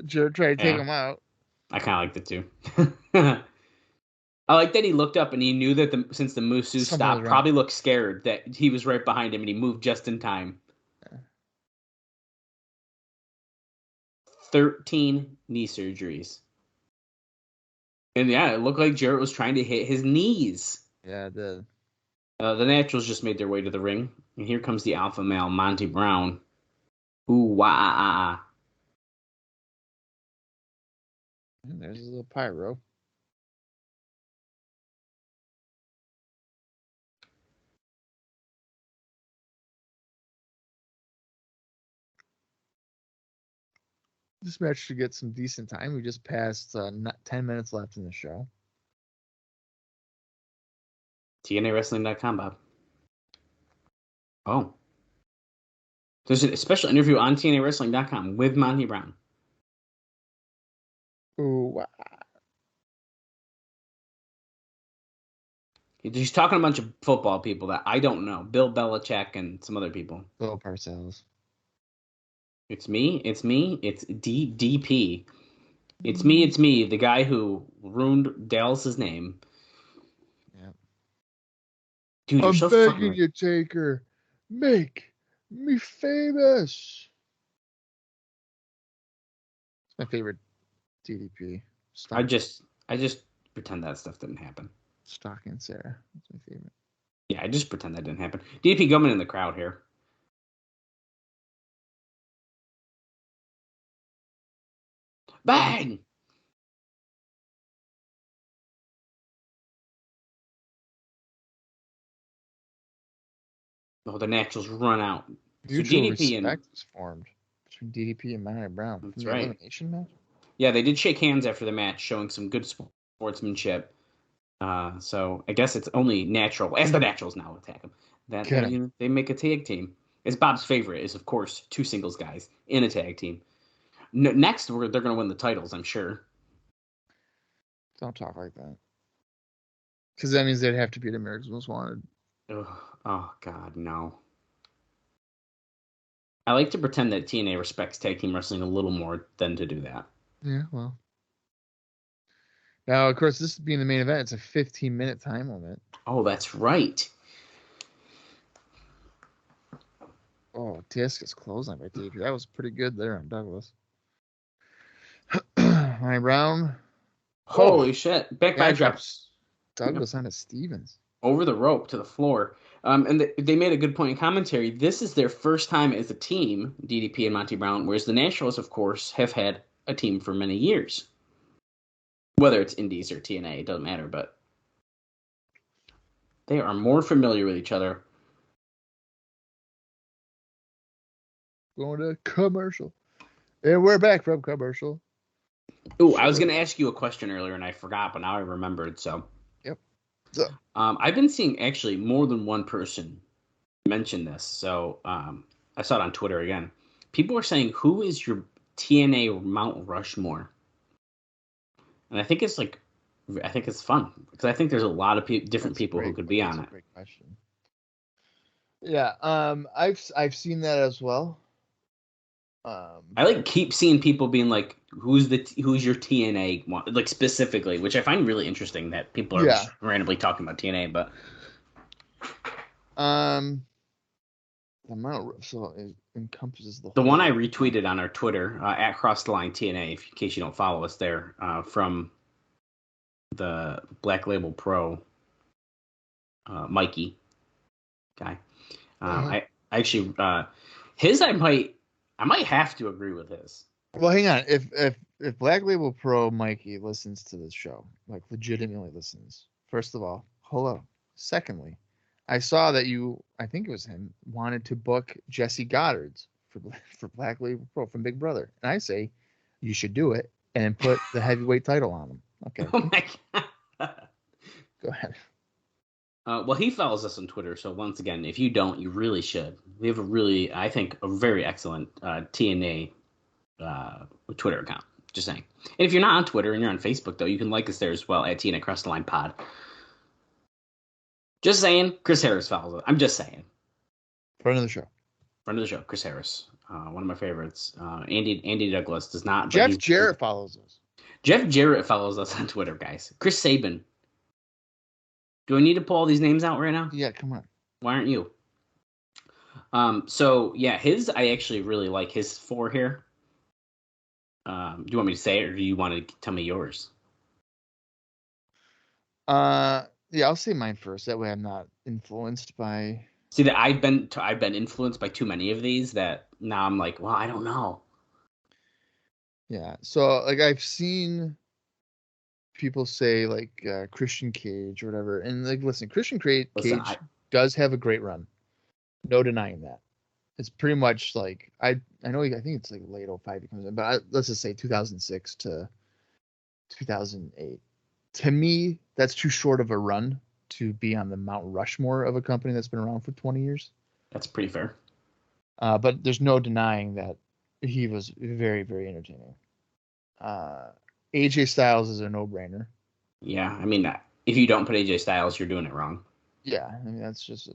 Jarrett tried to take him out. I kind of liked it too. I like that he looked up and he knew that since the Musu Something stopped, was wrong. probably looked scared that he was right behind him and he moved just in time. 13 knee surgeries. And yeah, it looked like Jarrett was trying to hit his knees. Yeah, it did. The Naturals just made their way to the ring. And here comes the alpha male, Monty Brown. Ooh, wah, And there's a little pyro. This match should get some decent time. We just passed 10 minutes left in the show. TNAWrestling.com, Bob. Oh. There's a special interview on TNAWrestling.com with Monty Brown. Ooh, wow. He's talking to a bunch of football people that I don't know. Bill Belichick and some other people. Little Parcells. It's me, it's DP. It's me, the guy who ruined Dallas's name. Yeah. Dude, you're I'm so begging fucking... you, Taker. Make me famous. It's my favorite DDP. I just pretend that stuff didn't happen. Stocking Sarah. That's my favorite. Yeah, I just pretend that didn't happen. DDP Gumman in the crowd here. Bang! Oh, the Naturals run out. Mutual DDP respect is formed between DDP and Monty Brown. That's From the right. elimination match? Yeah, they did shake hands after the match, showing some good sportsmanship. So I guess it's only natural, as the Naturals now attack them, that they make a tag team. As Bob's favorite is, of course, two singles guys in a tag team. Next, they're going to win the titles, I'm sure. Don't talk like that. Because that means they'd have to be the America's Most Wanted. Ugh. Oh, God, no. I like to pretend that TNA respects tag team wrestling a little more than to do that. Yeah, well. Now, of course, this being the main event, it's a 15-minute time limit. Oh, that's right. Oh, Tiesca's clothesline by DDP. That was pretty good there on Douglas. Monty Brown. Holy shit. Back by drops. Douglas onto Stevens. Over the rope to the floor. And they made a good point in commentary. This is their first time as a team, DDP and Monty Brown, whereas the Nationals, of course, have had a team for many years. Whether it's Indies or TNA, it doesn't matter, but they are more familiar with each other. Going to commercial. And we're back from commercial. Ooh, I was going to ask you a question earlier, and I forgot, but now I remembered, so... So, I've been seeing actually more than one person mention this. So I saw it on Twitter again. People are saying, who is your TNA Mount Rushmore? And I think it's fun because I think there's a lot of different people who could be on it. Great question. Yeah, I've seen that as well. I keep seeing people being like, who's your TNA one, like specifically, which I find really interesting that people are just randomly talking about TNA, but the amount so it encompasses the one I retweeted on our Twitter at Cross the Line TNA, in case you don't follow us there, from the Black Label Pro Mikey guy. I actually his I might have to agree with his. Well, hang on. If Black Label Pro Mikey listens to this show, like legitimately listens, first of all, hello. Secondly, I saw that I think it was him, wanted to book Jesse Goddard's for Black Label Pro from Big Brother. And I say, you should do it and then put the heavyweight title on him. Okay. Oh my God. Go ahead. Well, he follows us on Twitter, so once again, if you don't, you really should. We have I think, a very excellent TNA Twitter account. Just saying. And if you're not on Twitter and you're on Facebook, though, you can like us there as well at TNA Cross the Line Pod. Just saying, Chris Harris follows us. I'm just saying. Friend of the show. Friend of the show, Chris Harris. One of my favorites. Andy Douglas does not. Jeff Jarrett follows us. Jeff Jarrett follows us on Twitter, guys. Chris Sabin Do I need to pull all these names out right now? Yeah, come on. Why aren't you? So yeah, I actually really like his 4 here. Do you want me to say it, or do you want to tell me yours? Yeah, I'll say mine first. That way, I'm not influenced by. See that I've been influenced by too many of these that now I'm like, well, I don't know. Yeah, so like I've seen people say like Christian Cage or whatever, and like listen, Cage does have a great run, no denying that. It's pretty much like I think it's like late 05 he comes in, but let's just say 2006 to 2008. To me, that's too short of a run to be on the Mount Rushmore of a company that's been around for 20 years. That's pretty fair. But there's no denying that he was very, very entertaining. AJ Styles is a no-brainer. Yeah, I mean, if you don't put AJ Styles, you're doing it wrong. Yeah, I mean, that's just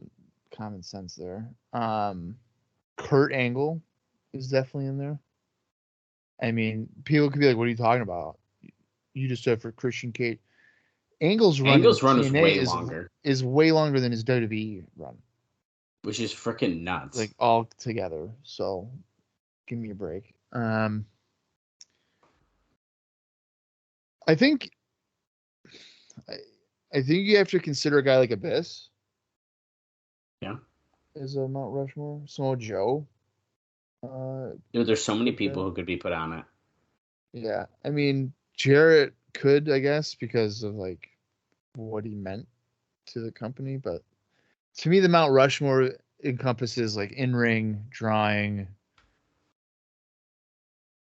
common sense there. Kurt Angle is definitely in there. I mean, people could be like, what are you talking about? You just said for Christian Cage. Angle's run is way longer. Is way longer than his WWE run. Which is freaking nuts. Like, all together. So, give me a break. I think you have to consider a guy like Abyss. Yeah. As a Mount Rushmore. Samoa Joe. There's so many people who could be put on it. Yeah. I mean, Jarrett could, I guess, because of like what he meant to the company. But to me, the Mount Rushmore encompasses like in-ring, drawing,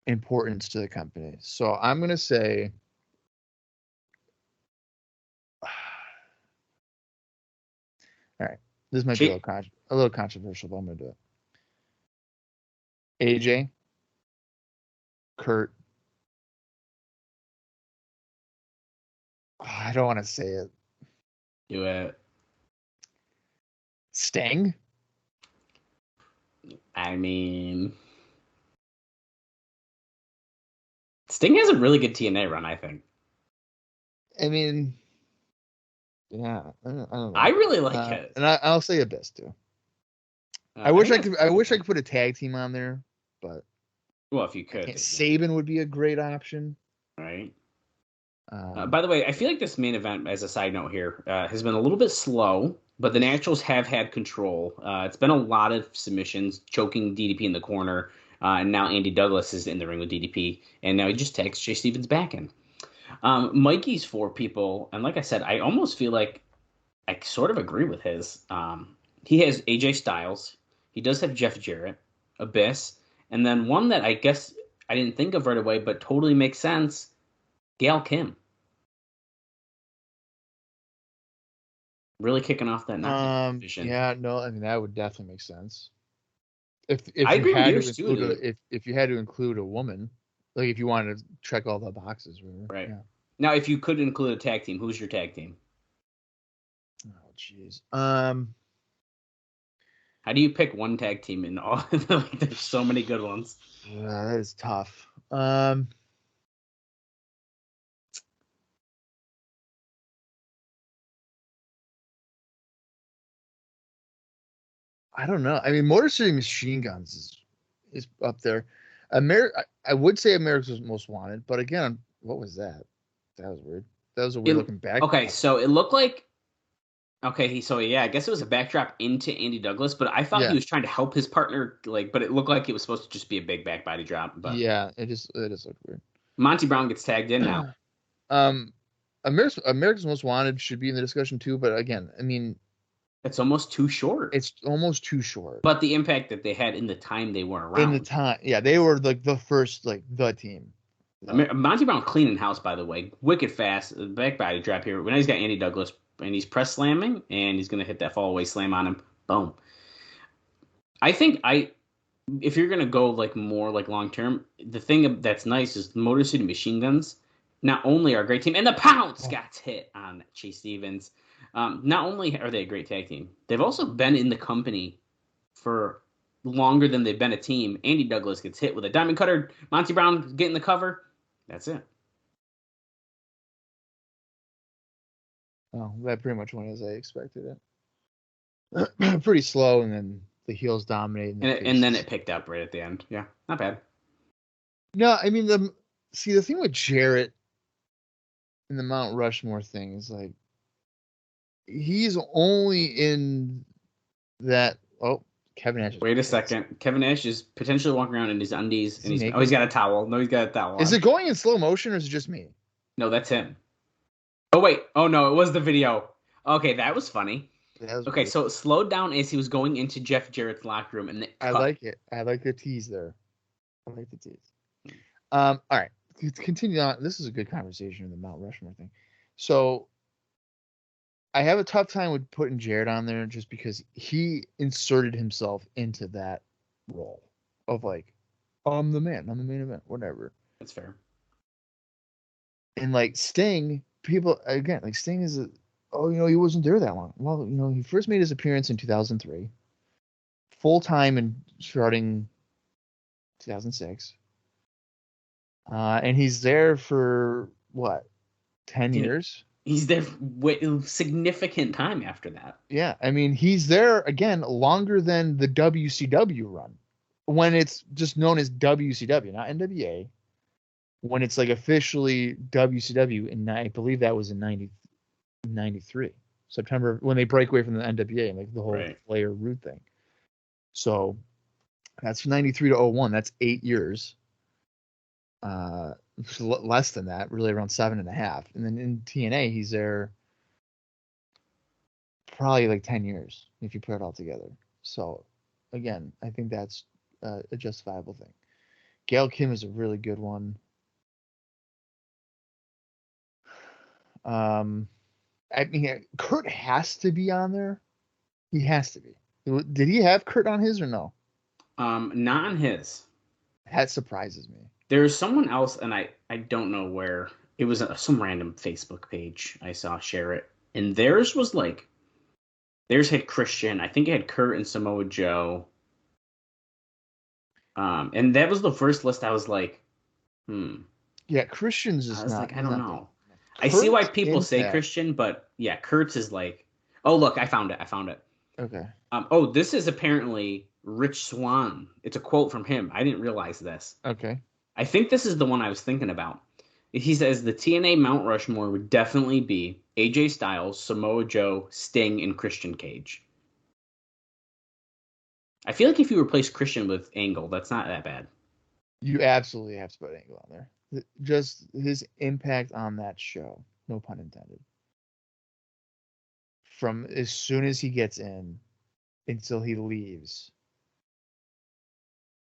importance to the company. So I'm going to say... All right. This might be a little controversial, but I'm going to do it. AJ, Kurt. I don't want to say it. Do it. Sting? I mean, Sting has a really good TNA run, I think. I mean, yeah, I don't know. I really like it, and I'll say Abyss too. I wish I could put a tag team on there, but well, if you could, Saban would be a great option. Right. By the way, I feel like this main event, as a side note here, has been a little bit slow, but the Naturals have had control. It's been a lot of submissions, choking DDP in the corner, and now Andy Douglas is in the ring with DDP, and now he just takes Jay Stevens back in. Mikey's 4 people, and like I said, I almost feel like I sort of agree with his. He has AJ Styles. He does have Jeff Jarrett, Abyss, and then one that I guess I didn't think of right away, but totally makes sense, Gail Kim. Really kicking off that division. Yeah, no, I mean that would definitely make sense. If I you agree had with to yours include if you had to include a woman, like if you wanted to check all the boxes, really. Right. Yeah. Now, if you could include a tag team, who's your tag team? Oh, jeez. How do you pick one tag team in all? Like, there's so many good ones. That is tough. I don't know. I mean, Motor City Machine Guns is up there. I would say America's Most Wanted, but again, what was that? That was weird. That was a weird looking back. Okay, so it looked like. Okay, so yeah, I guess it was a backdrop into Andy Douglas, but I thought he was trying to help his partner, but it looked like it was supposed to just be a big back body drop. But yeah, it just looked weird. Monty Brown gets tagged in now. America's Most Wanted should be in the discussion too, but again, I mean, it's almost too short. It's almost too short. But the impact that they had in the time they were around. In the time, yeah, they were like the first, like the team. Monty Brown cleaning house, by the way, wicked fast. Back body drop here. Now he's got Andy Douglas, and he's press slamming, and he's gonna hit that fall away slam on him. Boom. I think if you're gonna go like more like long term, the thing that's nice is the Motor City Machine Guns not only are a great team, and the Pounce got hit on Chase Stevens. Not only are they a great tag team, they've also been in the company for longer than they've been a team. Andy Douglas gets hit with a diamond cutter. Monty Brown getting the cover. That's it. Oh, that pretty much went as I expected it. Pretty slow, and then the heels dominate. And then it picked up right at the end. Yeah, not bad. No, I mean the thing with Jarrett and the Mount Rushmore thing is like he's only in that. Oh, Kevin Nash. Wait a second. Kevin Nash is potentially walking around in his undies, and naked? he's got a towel. No, he's got a towel. Is it going in slow motion, or is it just me? No, that's him. Oh wait. Oh no, it was the video. Okay, that was funny. Okay, weird. so it slowed down as he was going into Jeff Jarrett's locker room, and I like it. I like the tease there. I like the tease. All right, continue on. This is a good conversation in the Mount Rushmore thing. So I have a tough time with putting Jarrett on there just because he inserted himself into that role of like, I'm the man, I'm the main event, whatever. That's fair. And like Sting, people again, like Sting is he wasn't there that long. Well, he first made his appearance in 2003, full time and starting 2006. And he's there for what, 10 years? He's there significant time after that. Yeah, I mean, he's there again longer than the WCW run, when it's just known as WCW, not NWA. When it's like officially WCW, and I believe that was in 93 September, when they break away from the NWA and like the whole Flair Root thing. So that's 93 to 01. That's 8 years. Less than that, really around 7.5. And then in TNA, he's there probably like 10 years if you put it all together. So again, I think that's a justifiable thing. Gail Kim is a really good one. I mean, Kurt has to be on there. He has to be. Did he have Kurt on his or no? Not on his. That surprises me. There's someone else, and I don't know where. It was some random Facebook page I saw share it. And theirs was like, theirs had Christian. I think it had Kurt and Samoa Joe. And that was the first list I was like, Yeah, Christian's is not. I don't know. I see why people say Christian, but yeah, Kurt's is like, oh, look, I found it. Okay. This is apparently Rich Swann. It's a quote from him. I didn't realize this. Okay. I think this is the one I was thinking about. He says the TNA Mount Rushmore would definitely be AJ Styles, Samoa Joe, Sting, and Christian Cage. I feel like if you replace Christian with Angle, that's not that bad. You absolutely have to put Angle on there. Just his impact on that show, no pun intended. From as soon as he gets in until he leaves,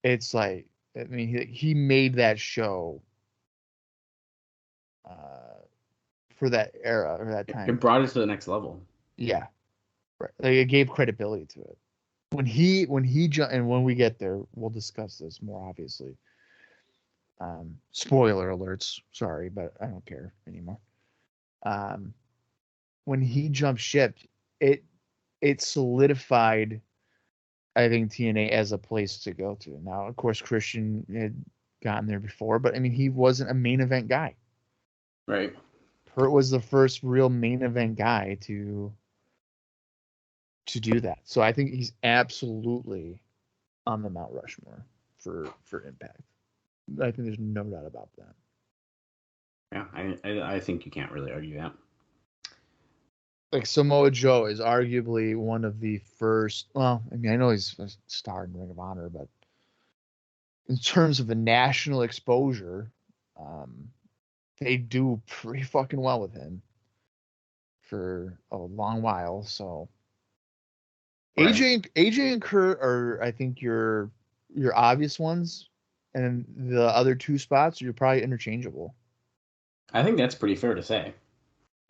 it's like, I mean, he made that show for that era or that time. It brought it to the next level. Yeah, right. Like it gave credibility to it. When we get there, we'll discuss this more obviously. Spoiler alerts, sorry, but I don't care anymore. When he jumped ship, it solidified, I think, TNA as a place to go to. Now, of course, Christian had gotten there before, but I mean, he wasn't a main event guy. Right. Kurt was the first real main event guy to do that. So I think he's absolutely on the Mount Rushmore for Impact. I think there's no doubt about that. Yeah, I think you can't really argue that. Like Samoa Joe is arguably one of the first. Well, I mean, I know he's a star in Ring of Honor, but in terms of the national exposure, they do pretty fucking well with him for a long while. So right. AJ and Kurt are, I think, your obvious ones, and the other two spots you're probably interchangeable. I think that's pretty fair to say.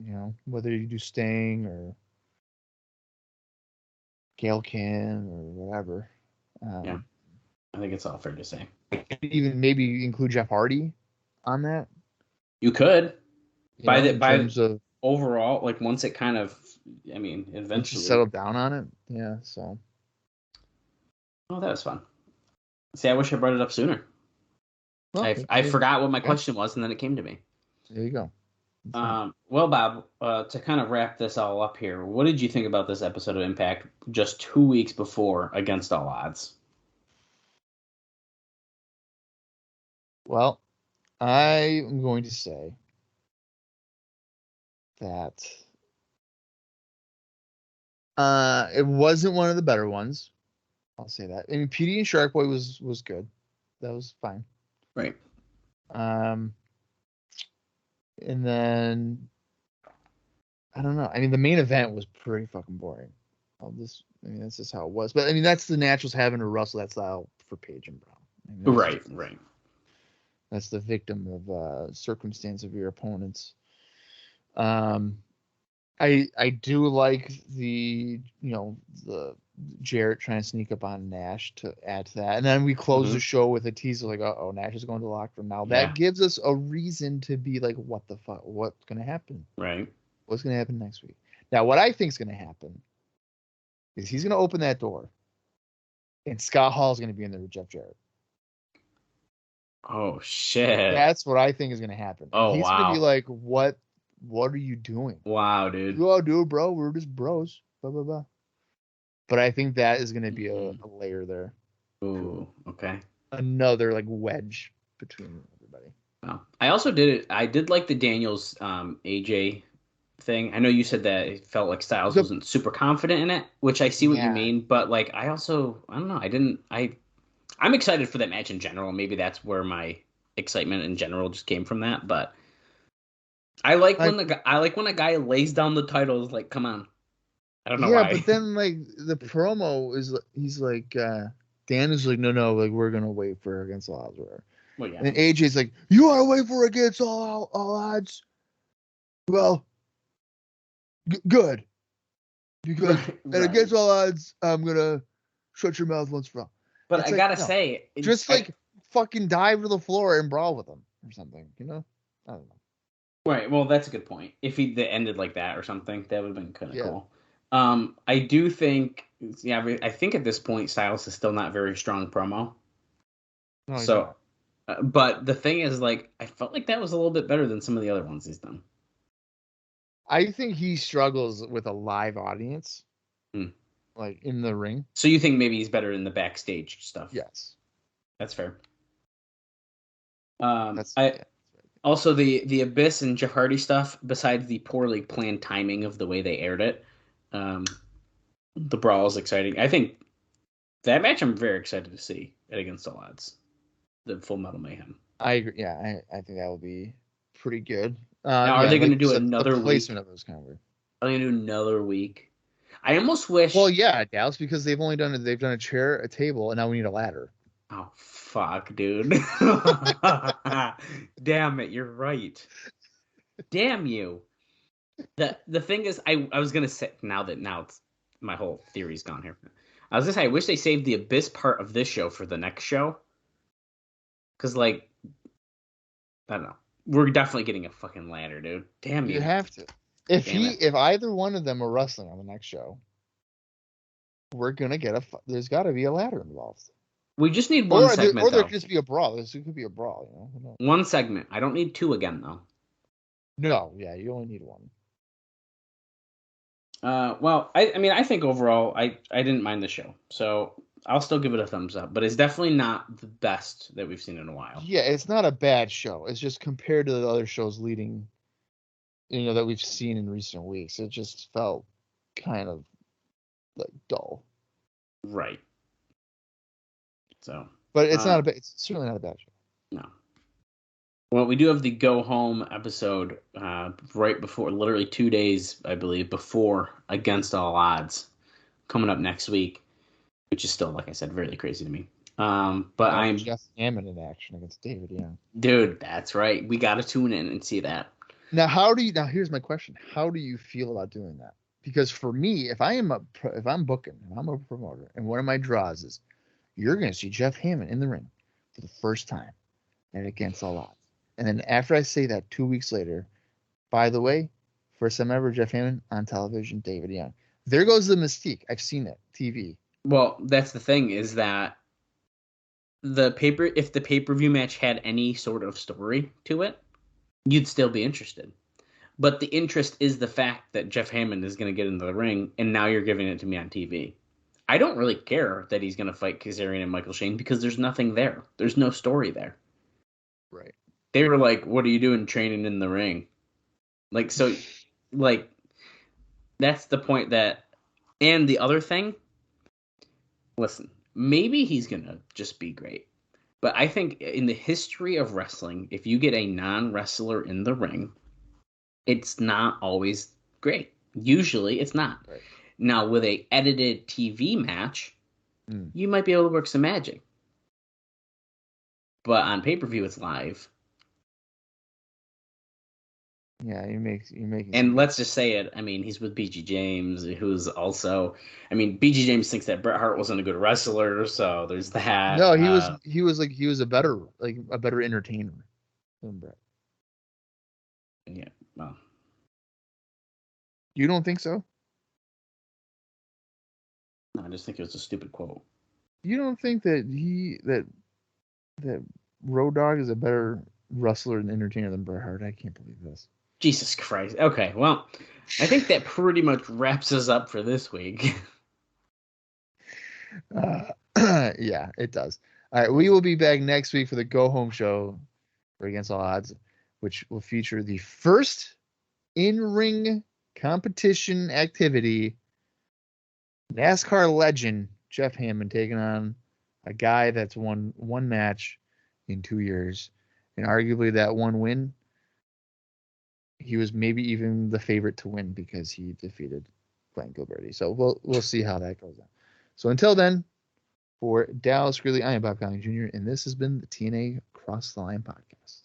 You know, whether you do Sting or Gail Kim or whatever. Yeah, I think it's all fair to say. Even maybe include Jeff Hardy on that. You could. In terms of overall, like once it kind of, I mean, eventually settled down on it. Yeah, so. Oh, that was fun. See, I wish I brought it up sooner. Well, I forgot what my question was, and then it came to me. There you go. Well, Bob, to kind of wrap this all up here, what did you think about this episode of Impact just 2 weeks before Against All Odds? Well, I am going to say that it wasn't one of the better ones. I'll say that. I mean, Petey and Shark Boy was good. That was fine. Right. And then I don't know. I mean, the main event was pretty fucking boring. That's just how it was. But I mean, that's the Naturals having to wrestle that style for Page and Brown. I mean, Right. That's the victim of circumstance of your opponents. I do like the Jarrett trying to sneak up on Nash to add to that, and then we close the show with a teaser like, oh, Nash is going to the locker room now. That gives us a reason to be like, what the fuck? What's going to happen? Right. What's going to happen next week? Now, what I think is going to happen is he's going to open that door, and Scott Hall is going to be in there with Jeff Jarrett. Oh shit! That's what I think is going to happen. Oh, he's wow. going to be like, what? What are you doing? Wow, dude. You all do, bro. We're just bros. Blah blah blah. But I think that is going to be a layer there. Ooh, okay. Another like wedge between everybody. Wow. I did like the Daniels AJ thing. I know you said that it felt like Styles wasn't super confident in it, which I see what you mean. But like, I don't know. I'm excited for that match in general. Maybe that's where my excitement in general just came from that. But I like when a guy lays down the titles. Like, come on. I don't know why. Yeah, but then like the promo is he's like Dan is like no like we're gonna wait for Against All Odds or whatever. Well, yeah. And AJ's like you want to wait for Against All Odds? Well, good. Because and Against All Odds, I'm gonna shut your mouth once for all. But I gotta say, just fucking dive to the floor and brawl with him or something, I don't know. Right. Well, that's a good point. If they ended like that or something, that would have been kind of cool. I do think, I think at this point, Styles is still not very strong promo. No, so, but the thing is, like, I felt like that was a little bit better than some of the other ones he's done. I think he struggles with a live audience, like in the ring. So you think maybe he's better in the backstage stuff? Yes, that's fair. Also, the Abyss and Jeff Hardy stuff, besides the poorly planned timing of the way they aired it, the brawl is exciting. I think that match I'm very excited to see at Against All Odds, the Full Metal Mayhem. I agree. Yeah, I think that will be pretty good. Now, are they going to do another the placement week? Of those kind of weird. Are they going to do another week? I almost wish. Well, yeah, Dallas, because they've done a chair, a table, and now we need a ladder. Oh, fuck, dude. Damn it, you're right. Damn you. The thing is, I was going to say, now it's my whole theory's gone here. I was going to say, I wish they saved the Abyss part of this show for the next show. Because, like, I don't know. We're definitely getting a fucking ladder, dude. Damn you. You have to. If either one of them are wrestling on the next show, we're going to get there's got to be a ladder involved. We just need one segment, or there could just be a brawl. It could be a brawl, One segment. I don't need two again, though. No, yeah, you only need one. Well, I think overall, I didn't mind the show, so I'll still give it a thumbs up. But it's definitely not the best that we've seen in a while. Yeah, it's not a bad show. It's just compared to the other shows leading, that we've seen in recent weeks, it just felt kind of like dull. Right. So, but it's not it's certainly not a bad show. No. Well, we do have the go home episode right before, literally 2 days, I believe, before Against All Odds, coming up next week, which is still, like I said, really crazy to me. But I'm Jeff Hammond in action against David Young. Dude, that's right. We got to tune in and see that. Now, here's my question: how do you feel about doing that? Because for me, if I'm booking and I'm a promoter, and one of my draws is you're going to see Jeff Hammond in the ring for the first time and Against All Odds. And then after I say that 2 weeks later, by the way, first time ever, Jeff Hammond on television, David Young. There goes the mystique. I've seen it, TV. Well, that's the thing is that if the pay-per-view match had any sort of story to it, you'd still be interested. But the interest is the fact that Jeff Hammond is going to get into the ring, and now you're giving it to me on TV. I don't really care that he's going to fight Kazarian and Michael Shane because there's nothing there. There's no story there. Right. They were like, what are you doing training in the ring? Like, so, like, that's the point that, and the other thing, listen, maybe he's going to just be great. But I think in the history of wrestling, if you get a non-wrestler in the ring, it's not always great. Usually it's not. Right. Now, with a edited TV match, you might be able to work some magic. But on pay-per-view, it's live. Yeah, you're making. And let's just say it. I mean, he's with BG James, who's also. I mean, BG James thinks that Bret Hart wasn't a good wrestler, so there's that. No, he was a better entertainer than Bret. Yeah, well, you don't think so? no, I just think it was a stupid quote. You don't think that Road Dogg is a better wrestler and entertainer than Bret Hart? I can't believe this. Jesus Christ. Okay, well, I think that pretty much wraps us up for this week. Yeah, it does. All right, we will be back next week for the Go Home Show for Against All Odds, which will feature the first in-ring competition activity. NASCAR legend Jeff Hammond taking on a guy that's won one match in 2 years, and arguably that one win, he was maybe even the favorite to win because he defeated Glenn Gilberti. So we'll see how that goes on. So until then, for Dallas Gridley, I am Bob Colling Jr., and this has been the TNA Cross the Line podcast.